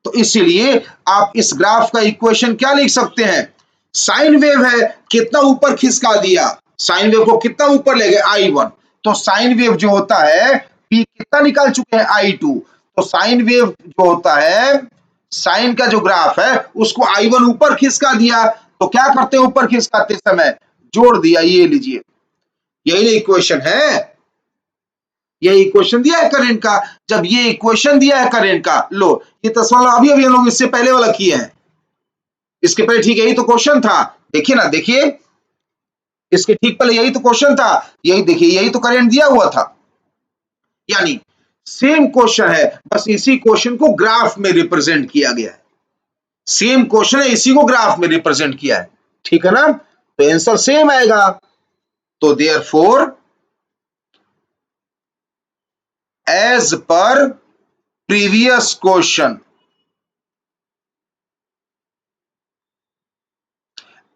तो इसीलिए आप इस ग्राफ का इक्वेशन क्या लिख सकते हैं, साइन वेव है कितना ऊपर खिसका दिया, साइन वेव को कितना ऊपर ले गए I1, तो साइन वेव जो होता है पीक कितना निकाल चुके हैं I2, तो साइन वेव जो होता है, साइन का जो ग्राफ है उसको I1 ऊपर खिसका दिया, तो क्या करते हैं ऊपर खिसकाते समय, जोड़ दिया, ये लीजिए, यही इक्वेशन है, ये इक्वेशन दिया है करंट का। जब ये इक्वेशन दिया है करंट का, लो ये तस्वीर अभी अभी हम लोग इससे पहले वाला किए हैं, इसके पहले ठीक यही तो क्वेश्चन था, देखिए ना, देखिए इसके ठीक पहले यही तो क्वेश्चन था, यही देखिए यही तो करंट दिया हुआ था, यानी सेम क्वेश्चन है, बस इसी क्वेश्चन को ग्राफ में रिप्रेजेंट किया गया है, सेम क्वेश्चन है इसी को ग्राफ में रिप्रेजेंट किया है, ठीक है ना, तो आंसर सेम आएगा। तो therefore as per previous question,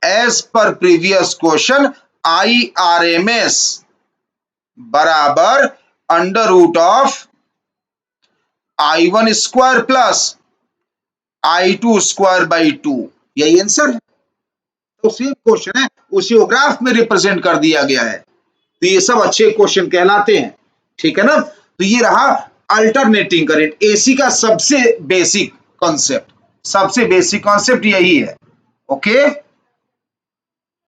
as per previous question IRMS बराबर under root of I1 square plus I2 square by 2, यही आंसर है। तो सेम क्वेश्चन है, उसी को ग्राफ में रिप्रेजेंट कर दिया गया है, तो ये सब अच्छे क्वेश्चन कहलाते हैं, ठीक है ना। तो ये रहा अल्टरनेटिंग करंट, एसी का सबसे बेसिक कॉन्सेप्ट, सबसे बेसिक कॉन्सेप्ट यही है, ओके।